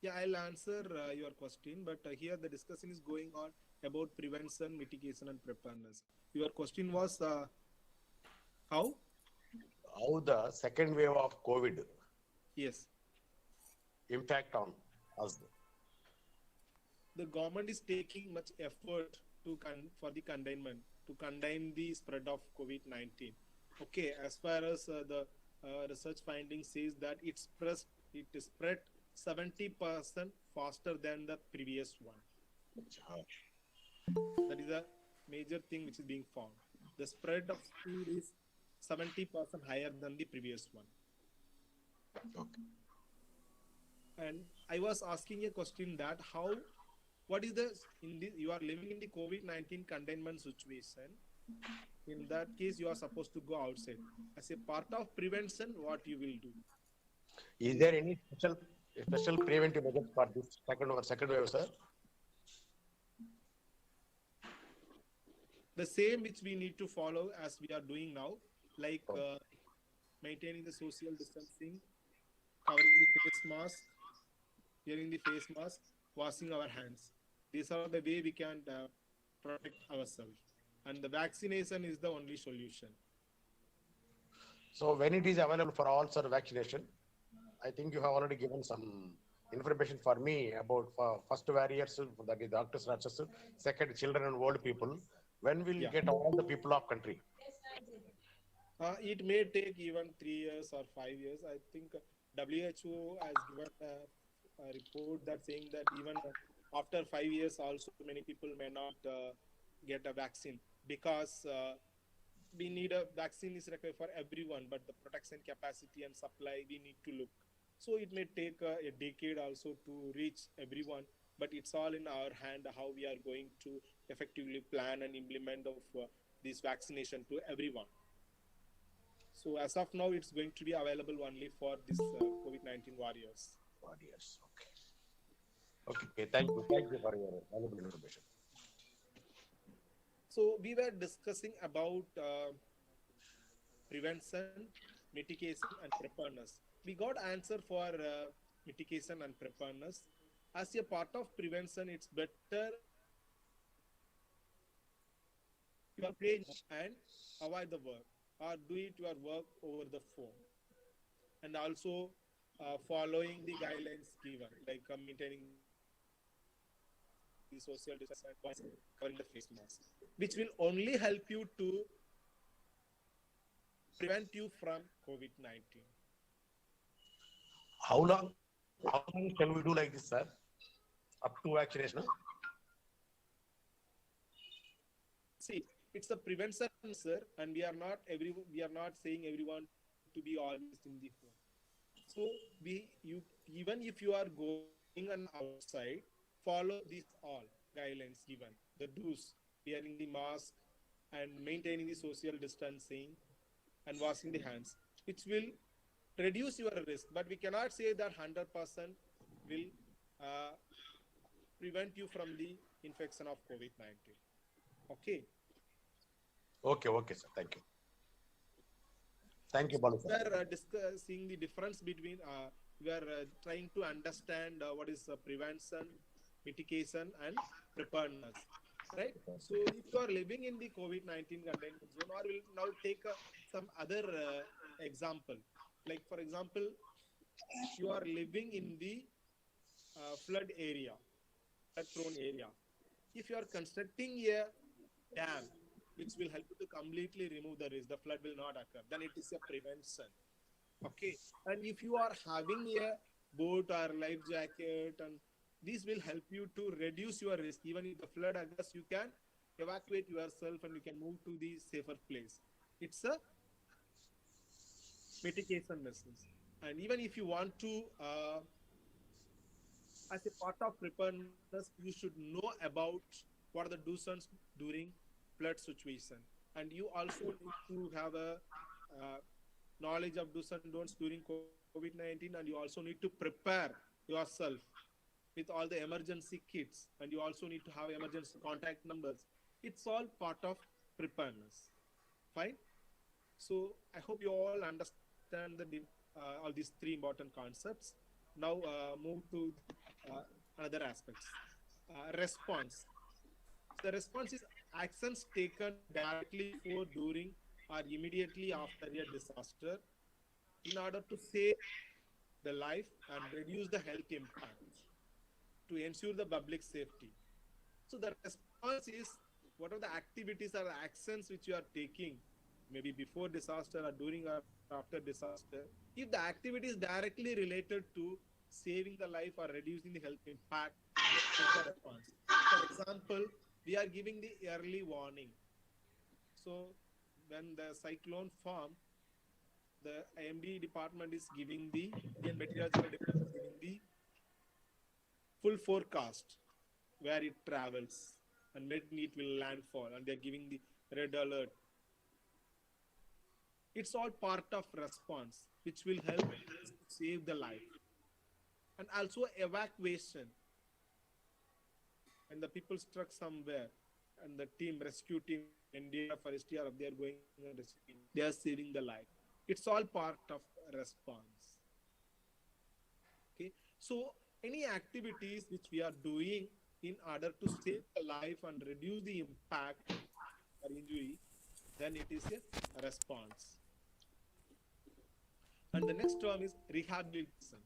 Yeah, I'll answer your question, but here the discussion is going on about prevention, mitigation, and preparedness. Your question was how? How the second wave of COVID Yes. impact on us? The government is taking much effort to for the containment, to contain the spread of COVID-19. Okay, as far as the research findings says that it spread 70% faster than the previous one. That is a major thing which is being found. The spread of speed is 70% higher than the previous one. Okay. And I was asking a question that what is you are living in the COVID-19 containment situation. In that case, you are supposed to go outside. As a part of prevention, what you will do? Is there any special preventive measures for this second wave, sir? The same which we need to follow as we are doing now, like maintaining the social distancing, covering the face mask, wearing the face mask, washing our hands. These are the way we can protect ourselves. And the vaccination is the only solution. So when it is available for all, sir, vaccination, I think you have already given some information for me about first warriors, that is doctors, nurses, second children and old people. When will you get all the people of country? It may take even 3 years or 5 years. I think WHO has given a report that saying that even after 5 years also many people may not get a vaccine, because we need a vaccine is required for everyone, but the protection capacity and supply we need to look. So it may take a decade also to reach everyone, but it's all in our hand how we are going to effectively plan and implement of this vaccination to everyone. So as of now, it's going to be available only for this COVID-19 warriors. Warriors, okay. Okay, thank you for your valuable information. So we were discussing about prevention, mitigation, and preparedness. We got answer for mitigation and preparedness. As a part of prevention, it's better your brain and avoid the work or do it your work over the phone. And also following the guidelines given, like maintaining the social distance and covering the face mask, which will only help you to prevent you from COVID-19. How long can we do like this, sir? Up to vaccination? See, it's a prevention measure, and we are not saying everyone to be always in the home. So even if you are going on outside, follow these all guidelines given. The do's, wearing the mask and maintaining the social distancing and washing the hands, which will reduce your risk. But we cannot say that 100% will uh, prevent you from the infection of COVID-19. Okay. Okay, sir. Thank you. Thank you, Balu, We sir. are discussing the difference between, we are trying to understand what is prevention, mitigation, and preparedness, right? So if you are living in the COVID-19 containment zone, or we'll now take some other example. Like, for example, you are living in the flood area, flood prone area. If you are constructing a dam, which will help you to completely remove the risk, the flood will not occur, then it is a prevention. Okay. And if you are having a boat or life jacket, and this will help you to reduce your risk. Even if the flood occurs, you can evacuate yourself and you can move to the safer place. It's a mitigation measures. And even if you want to as a part of preparedness, you should know about what are the do's and during flood situation. And you also need to have a uh, knowledge of do's and don'ts during COVID-19, and you also need to prepare yourself with all the emergency kits, and you also need to have emergency contact numbers. It's all part of preparedness. Fine. So I hope you all understand all these three important concepts. Now move to another aspects. Response. The response is actions taken directly before, during, or immediately after a disaster in order to save the life and reduce the health impact to ensure the public safety. So the response is what are the activities or actions which you are taking, maybe before disaster or during or after disaster. If the activity is directly related to saving the life or reducing the health impact, then take a response. For example, we are giving the early warning. So when the cyclone form, the IMD department is giving the Indian Meteorological Department is giving the full forecast where it travels and when it will landfall, and they're giving the red alert. It's all part of response, which will help us to save the life. And also evacuation. And the people struck somewhere, and the team, rescue team, NDRF or STRF, they are going and rescuing. They are saving the life. It's all part of response. Okay. So any activities which we are doing in order to save the life and reduce the impact or injury, then it is a response. And the next term is rehabilitation.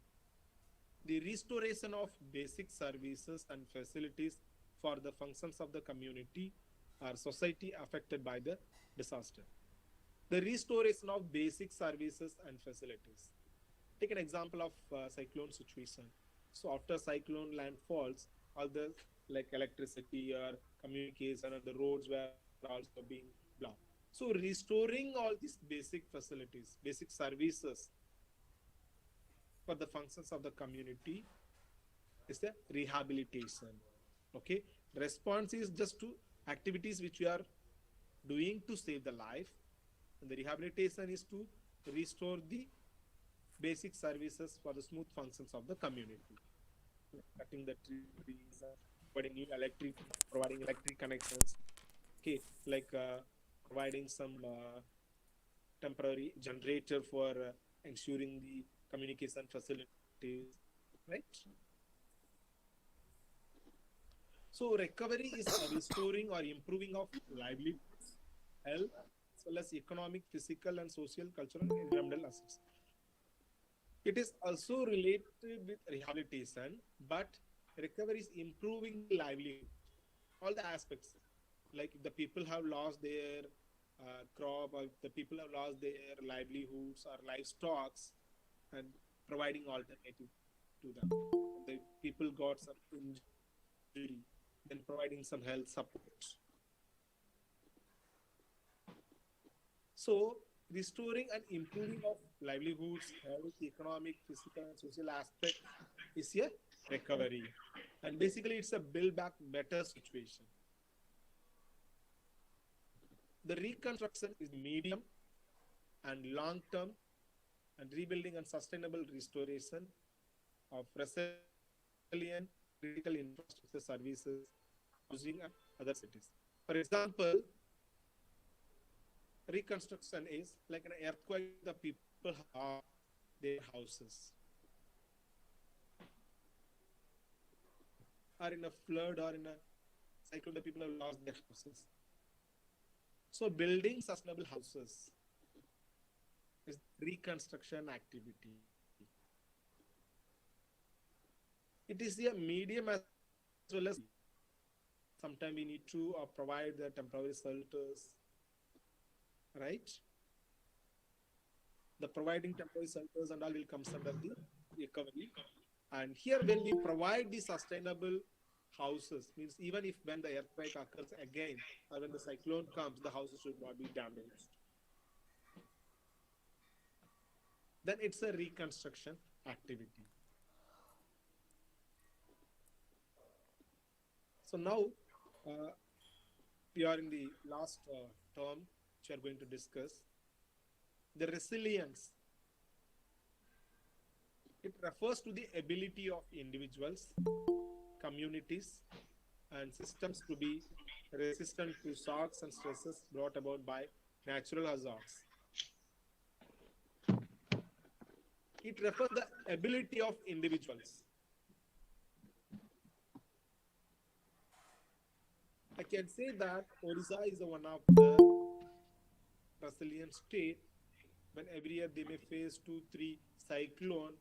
The restoration of basic services and facilities for the functions of the community or society affected by the disaster. The restoration of basic services and facilities. Take an example of cyclone situation. So after cyclone landfalls, all the like electricity or communication and the roads were also being blocked. So restoring all these basic facilities, basic services for the functions of the community is the rehabilitation. Okay. Response is just to activities which we are doing to save the life, and the rehabilitation is to restore the basic services for the smooth functions of the community. Like cutting the trees, providing electric connections. Okay, like providing some temporary generator for ensuring the communication facilities, right? So recovery is restoring or improving of livelihood health as well as economic, physical, and social, cultural, and environmental assets. It is also related with rehabilitation, but recovery is improving the livelihood, all the aspects. Like if the people have lost their crop, or if the people have lost their livelihoods or livestocks, and providing alternative to them. The people got some injury, then providing some health support. So restoring and improving of livelihoods, health, economic, physical, and social aspect is a recovery. And basically it's a build back better situation. The reconstruction is medium and long term and rebuilding and sustainable restoration of resilient critical infrastructure services, housing, and other cities. For example, reconstruction is like an earthquake, the people have lost their houses, or in a flood or in a cyclone, the people have lost their houses. So building sustainable houses is reconstruction activity. It is a medium as well as sometimes we need to provide the temporary shelters, right? The providing temporary shelters and all will come under the recovery. And here when we provide the sustainable houses, means even if when the earthquake occurs again or when the cyclone comes, the houses should not be damaged. Then it's a reconstruction activity. So now we are in the last term which we are going to discuss. The resilience. It refers to the ability of individuals, communities, and systems to be resistant to shocks and stresses brought about by natural hazards. It refers to the ability of individuals. I can say that Odisha is one of the resilient state when every year they may face 2-3 cyclone,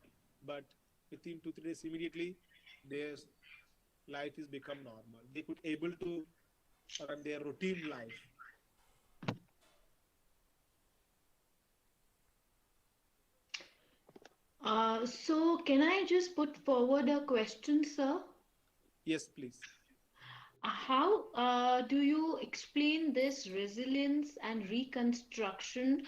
but within 2-3 days immediately their life is become normal. They could able to run their routine life. So can I just put forward a question, sir? Yes, please. How do you explain this resilience and reconstruction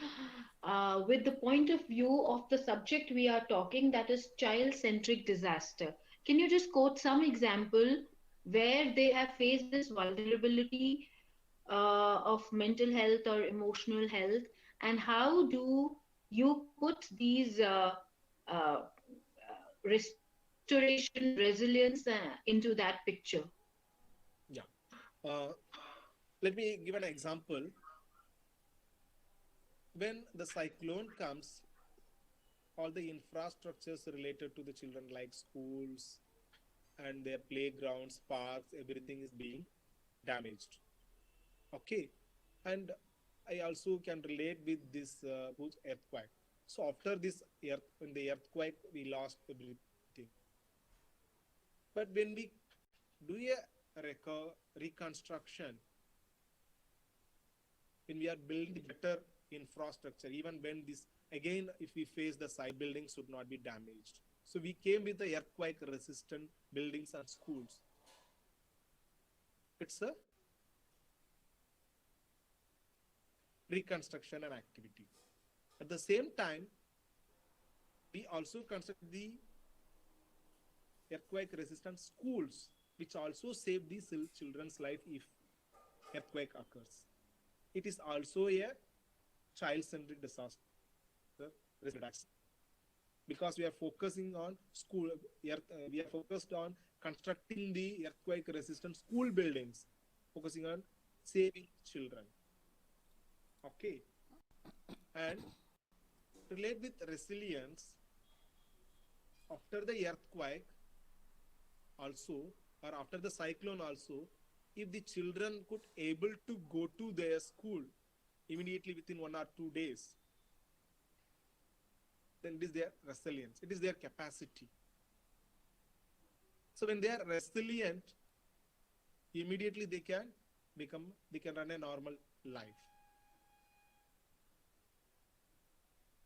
with the point of view of the subject we are talking, that is child-centric disaster? Can you just quote some example where they have faced this vulnerability of mental health or emotional health, and how do you put these restoration, resilience into that picture? Yeah. Let me give an example. When the cyclone comes, all the infrastructures related to the children like schools and their playgrounds, parks, everything is being damaged. Okay. And I also can relate with this earthquake. So after this in the earthquake, we lost everything. But when we do a reconstruction, when we are building better infrastructure, even when this again, if we face the side buildings should not be damaged. So we came with the earthquake resistant buildings and schools. It's a reconstruction and activity. At the same time, we also construct the earthquake resistant schools, which also save the children's life if earthquake occurs. It is also a child-centric disaster reduction, because we are focusing on school. We are focused on constructing the earthquake-resistant school buildings, focusing on saving children. Okay, and relate with resilience after the earthquake also, or after the cyclone also. If the children could able to go to their school, immediately within 1 or 2 days, then it is their resilience, it is their capacity. So when they are resilient, immediately they can run a normal life.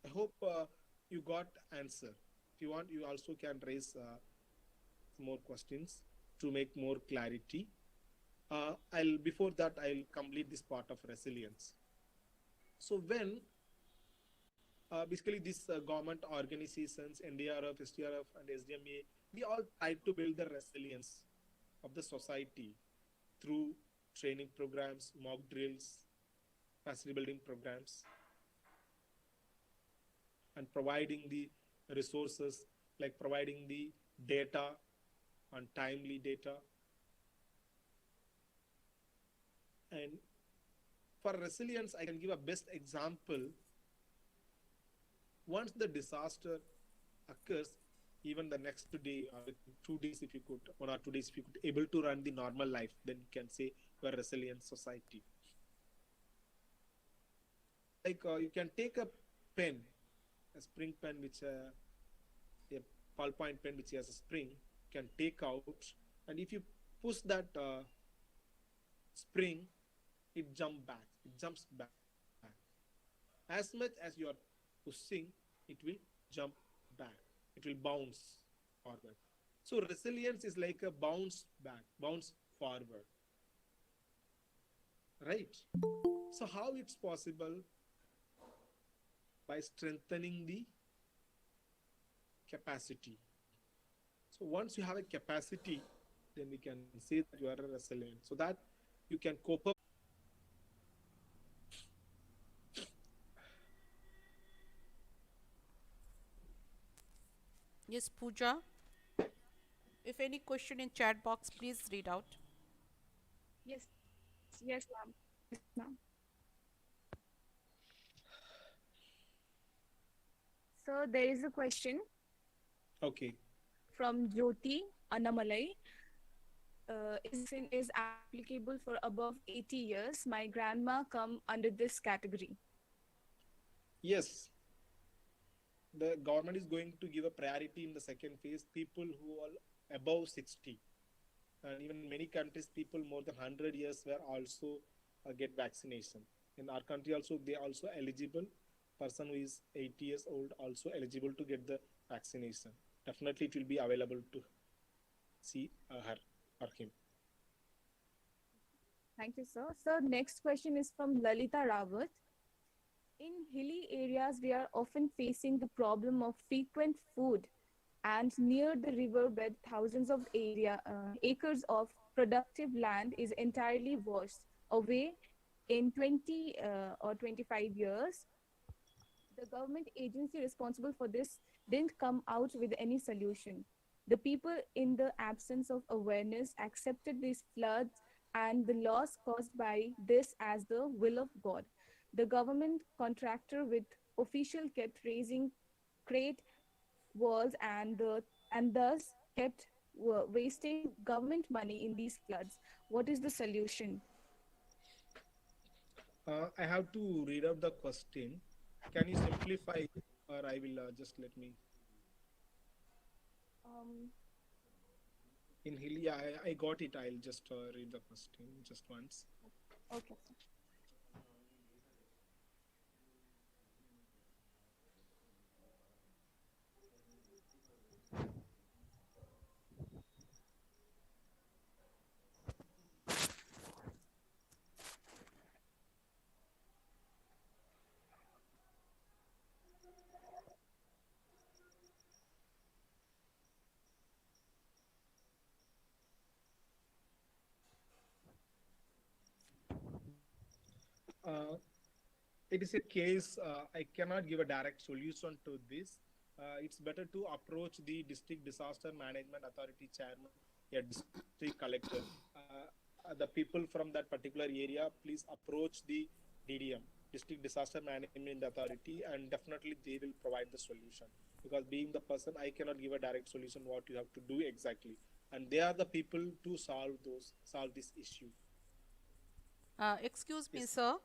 I hope you got answer. If you want, you also can raise more questions to make more clarity. I'll before that I'll complete this part of resilience. So when basically these government organizations, NDRF, SDRF, and SDMA, we all try to build the resilience of the society through training programs, mock drills, facility building programs, and providing the resources, like providing the data and timely data. And for resilience, I can give a best example. Once the disaster occurs, even the next day or within 2 days, if you could, 1 or 2 days, if you could able to run the normal life, then you can say you are a resilient society. Like you can take a pen, a spring pen, which a ballpoint pen which has a spring, can take out, and if you push that spring, it jumps back. As much as you are pushing, it will jump back, it will bounce forward. So resilience is like a bounce back, bounce forward, right? So how it's possible? By strengthening the capacity. So once you have a capacity, then we can say that you are a resilient, so that you can cope up. Yes, Pooja. If any question in chat box, please read out. Yes, yes, ma'am. Yes, ma'am. So there is a question Okay. from Jyoti Anamalai. Is applicable for above 80 years. My grandma come under this category. Yes, the government is going to give a priority in the second phase, people who are above 60. And even in many countries, people more than 100 years were also get vaccination. In our country also, they are also eligible. Person who is 80 years old also eligible to get the vaccination. Definitely it will be available to see her or him. Thank you, sir. Sir, next question is from Lalita Rawat. In hilly areas, we are often facing the problem of frequent food, and near the riverbed, thousands of acres of productive land is entirely washed away in 20 or 25 years. The government agency responsible for this didn't come out with any solution. The people, in the absence of awareness, accepted these floods and the loss caused by this as the will of God. The government contractor with official kept raising crate walls and thus kept wasting government money in these floods. What is the solution? I have to read out the question. Can you simplify, or I will just let me. Um, In hilly, I got it. I'll just read the question just once. okay. Uh, it is a case, I cannot give a direct solution to this. It's better to approach the district disaster management authority chairman, a district collector. The people from that particular area, please approach the DDM, district disaster management authority, and definitely they will provide the solution. Because being the person, I cannot give a direct solution what you have to do exactly, and they are the people to solve this issue. Excuse me, Yes. sir.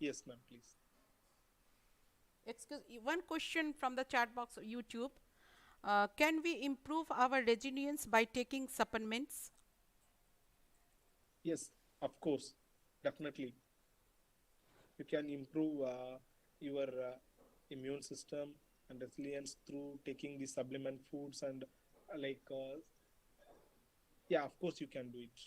Yes, ma'am, please. Excuse one question from the chat box of YouTube. Can we improve our resilience by taking supplements? Yes, of course, definitely. You can improve your immune system and resilience through taking the supplement foods and yeah, of course you can do it.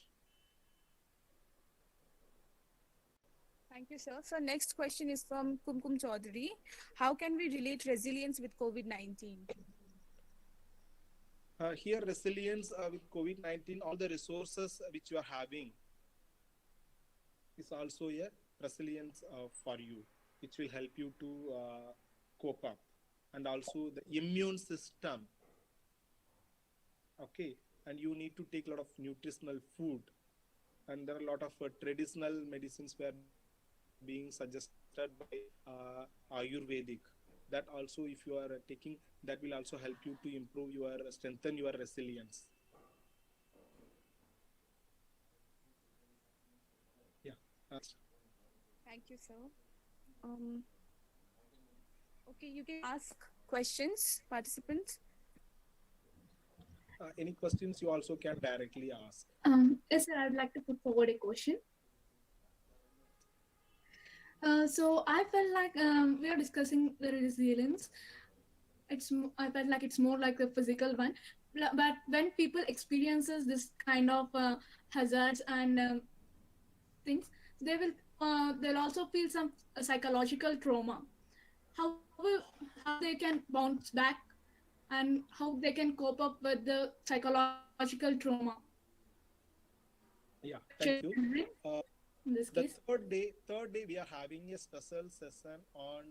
Thank you, sir. So next question is from Kumkum Chaudhary. How can we relate resilience with COVID-19? Here, resilience with COVID-19, all the resources which you are having is also a resilience for you, which will help you to cope up. And also the immune system. Okay, and you need to take a lot of nutritional food. And there are a lot of traditional medicines were being suggested by Ayurvedic. That also, if you are taking, that will also help you to improve your, strengthen your resilience. Yeah. Thank you, sir. Okay, you can ask questions, participants. Any questions you also can directly ask. Yes, sir, I would like to put forward a question. So I felt like we are discussing the resilience. I felt like it's more like the physical one, but when people experiences this kind of hazards and things, they'll also feel some psychological trauma. How they can bounce back and how they can cope up with the psychological trauma. Yeah, thank you. In this the case, third day we are having a special session on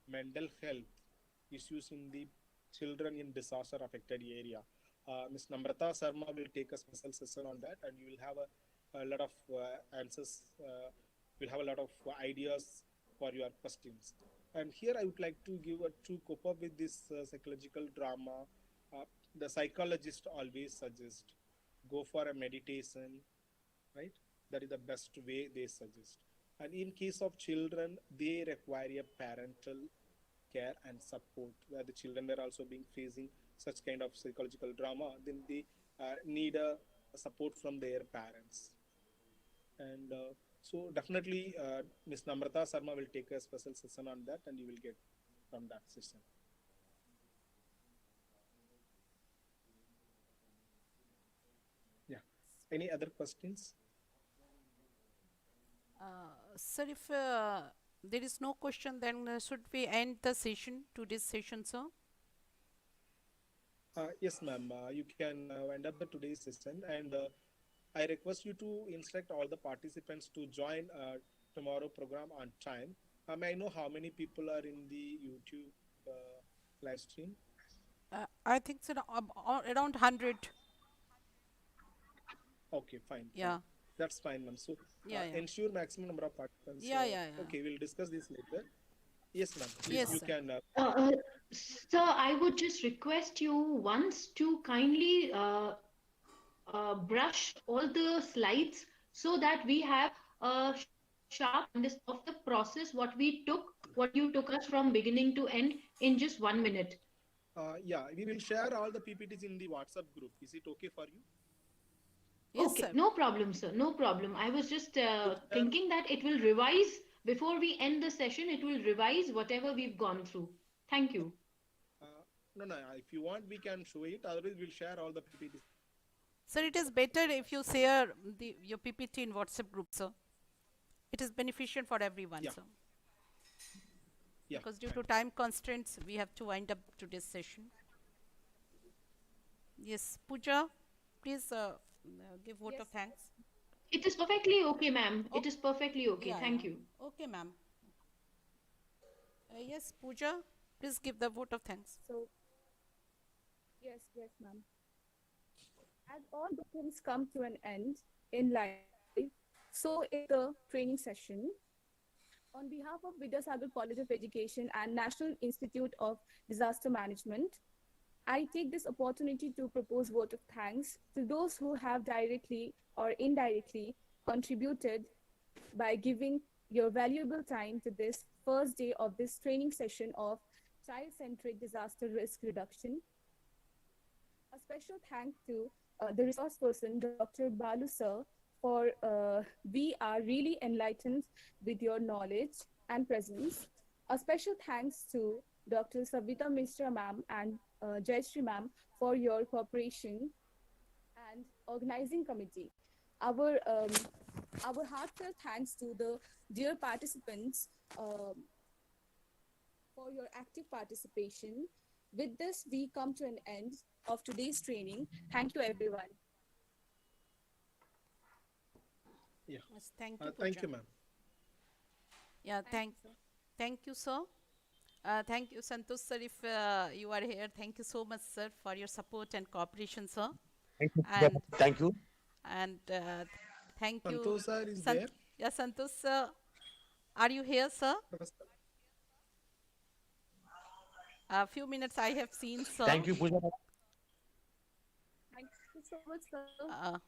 mental health issues in the children in disaster affected area. Ms. Namrata Sharma will take a special session on that, and you will have a lot of answers. You'll have a lot of ideas for your questions. And here I would like to give to cope up with this psychological drama. The psychologist always suggest go for a meditation, right? That is the best way they suggest. And in case of children, they require a parental care and support, where the children were also being facing such kind of psychological drama, then they need a support from their parents. And so definitely Ms. Namrata Sharma will take a special session on that, and you will get from that session. Yeah. Any other questions? Sir, if there is no question, then should we end the session, today's session, sir? Yes, ma'am. You can end up the today's session, and I request you to instruct all the participants to join tomorrow program on time. May I know how many people are in the YouTube live stream? I think so, around 100. Okay, fine. Yeah. Fine. That's fine, ma'am. So Yeah. ensure maximum number of participants. Yeah. Okay, we'll discuss this later. Yes, ma'am. Please, Yes, you sir. can. Sir, I would just request you once to kindly brush all the slides so that we have a sharp understanding of the process, what you took us from beginning to end in just 1 minute. Yeah, we will share all the PPTs in the WhatsApp group. Is it okay for you? Yes, Okay, sir. no problem, sir. No problem. I was just thinking that it will revise before we end the session. It will revise whatever we've gone through. Thank you. No. If you want, we can show it. Otherwise, we'll share all the PPTs. Sir, it is better if you share your PPT in WhatsApp group, sir. It is beneficial for everyone, Yeah. sir. Yeah. Because due to time constraints, we have to wind up today's session. Yes, Pooja, please give vote of thanks. It is perfectly okay, ma'am. It is perfectly okay. Thank you. Okay, ma'am. Yes, Pooja, please give the vote of thanks. So, yes, ma'am. As all the things come to an end in life, so is the training session. On behalf of Vidyasagar College of Education and National Institute of Disaster Management, I take this opportunity to propose vote of thanks to those who have directly or indirectly contributed by giving your valuable time to this first day of this training session of child-centric disaster risk reduction. A special thanks to the resource person, Dr. Balu sir, for we are really enlightened with your knowledge and presence. A special thanks to Dr. Savita Mishra ma'am and Jayashree ma'am for your cooperation and organizing committee. Our um, our heartfelt thanks to the dear participants for your active participation. With this, we come to an end of today's training. Thank you, everyone. Yeah. Yes, thank you, Thank Pooja. you, ma'am. Yeah, Thank you, sir. thank you, sir. Thank you, Santosh sir, if you are here. Thank you so much, sir, for your support and cooperation, sir. Thank you. And Thank you. and thank you, Santosh sir is there? Yeah, Santosh sir, are you here, sir? A few minutes I have seen, sir. Thank you, Pooja. Thank you so much, sir.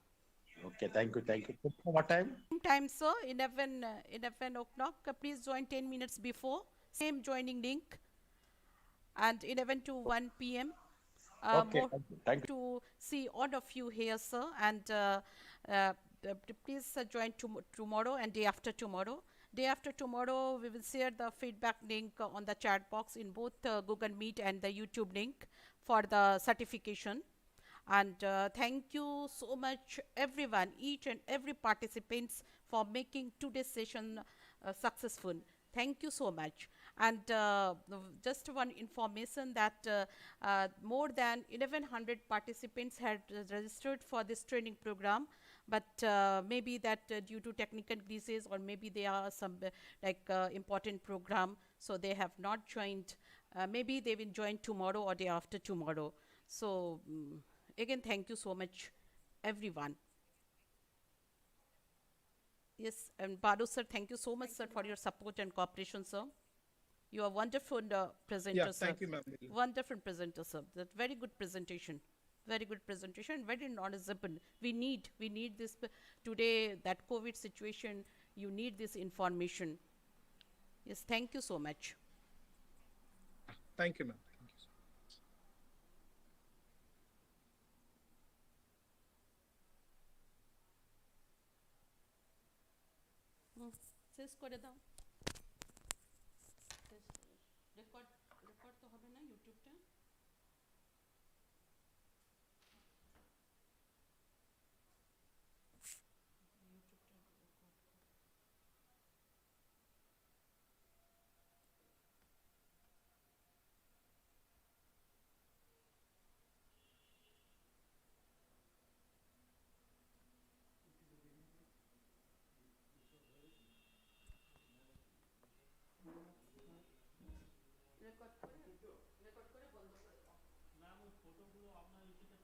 Okay, thank you. Thank you. What time? Time, sir, 11 o'clock. Please join 10 minutes before. Same joining link. And 11 to 1 p.m. Okay, More thank you. to see all of you here, sir. And please join tomorrow and day after tomorrow. Day after tomorrow, we will share the feedback link on the chat box in both Google Meet and the YouTube link for the certification. And thank you so much, everyone, each and every participants for making today's session successful. Thank you so much. And just one information that more than 1100 participants had registered for this training program, but maybe that due to technical glitches, or maybe they are some important program, so they have not joined. Maybe they will join tomorrow or day after tomorrow. So again, thank you so much, everyone. Yes, and Balu sir, thank you so much, sir, for your support and cooperation, sir. You are wonderful presenter, Yeah, sir. thank you, ma'am. Wonderful presenter, sir. That very good presentation. Very good presentation. Very knowledgeable. We need this today. That COVID situation. You need this information. Yes, thank you so much. Thank you, ma'am. Thank you. শেষ করে দাও। Record record তো হবে না ইউটিউবটা। Record করে বন্ধ করে দাও। ম্যাম ওই ফটোগুলো আপনার ইস্যুতে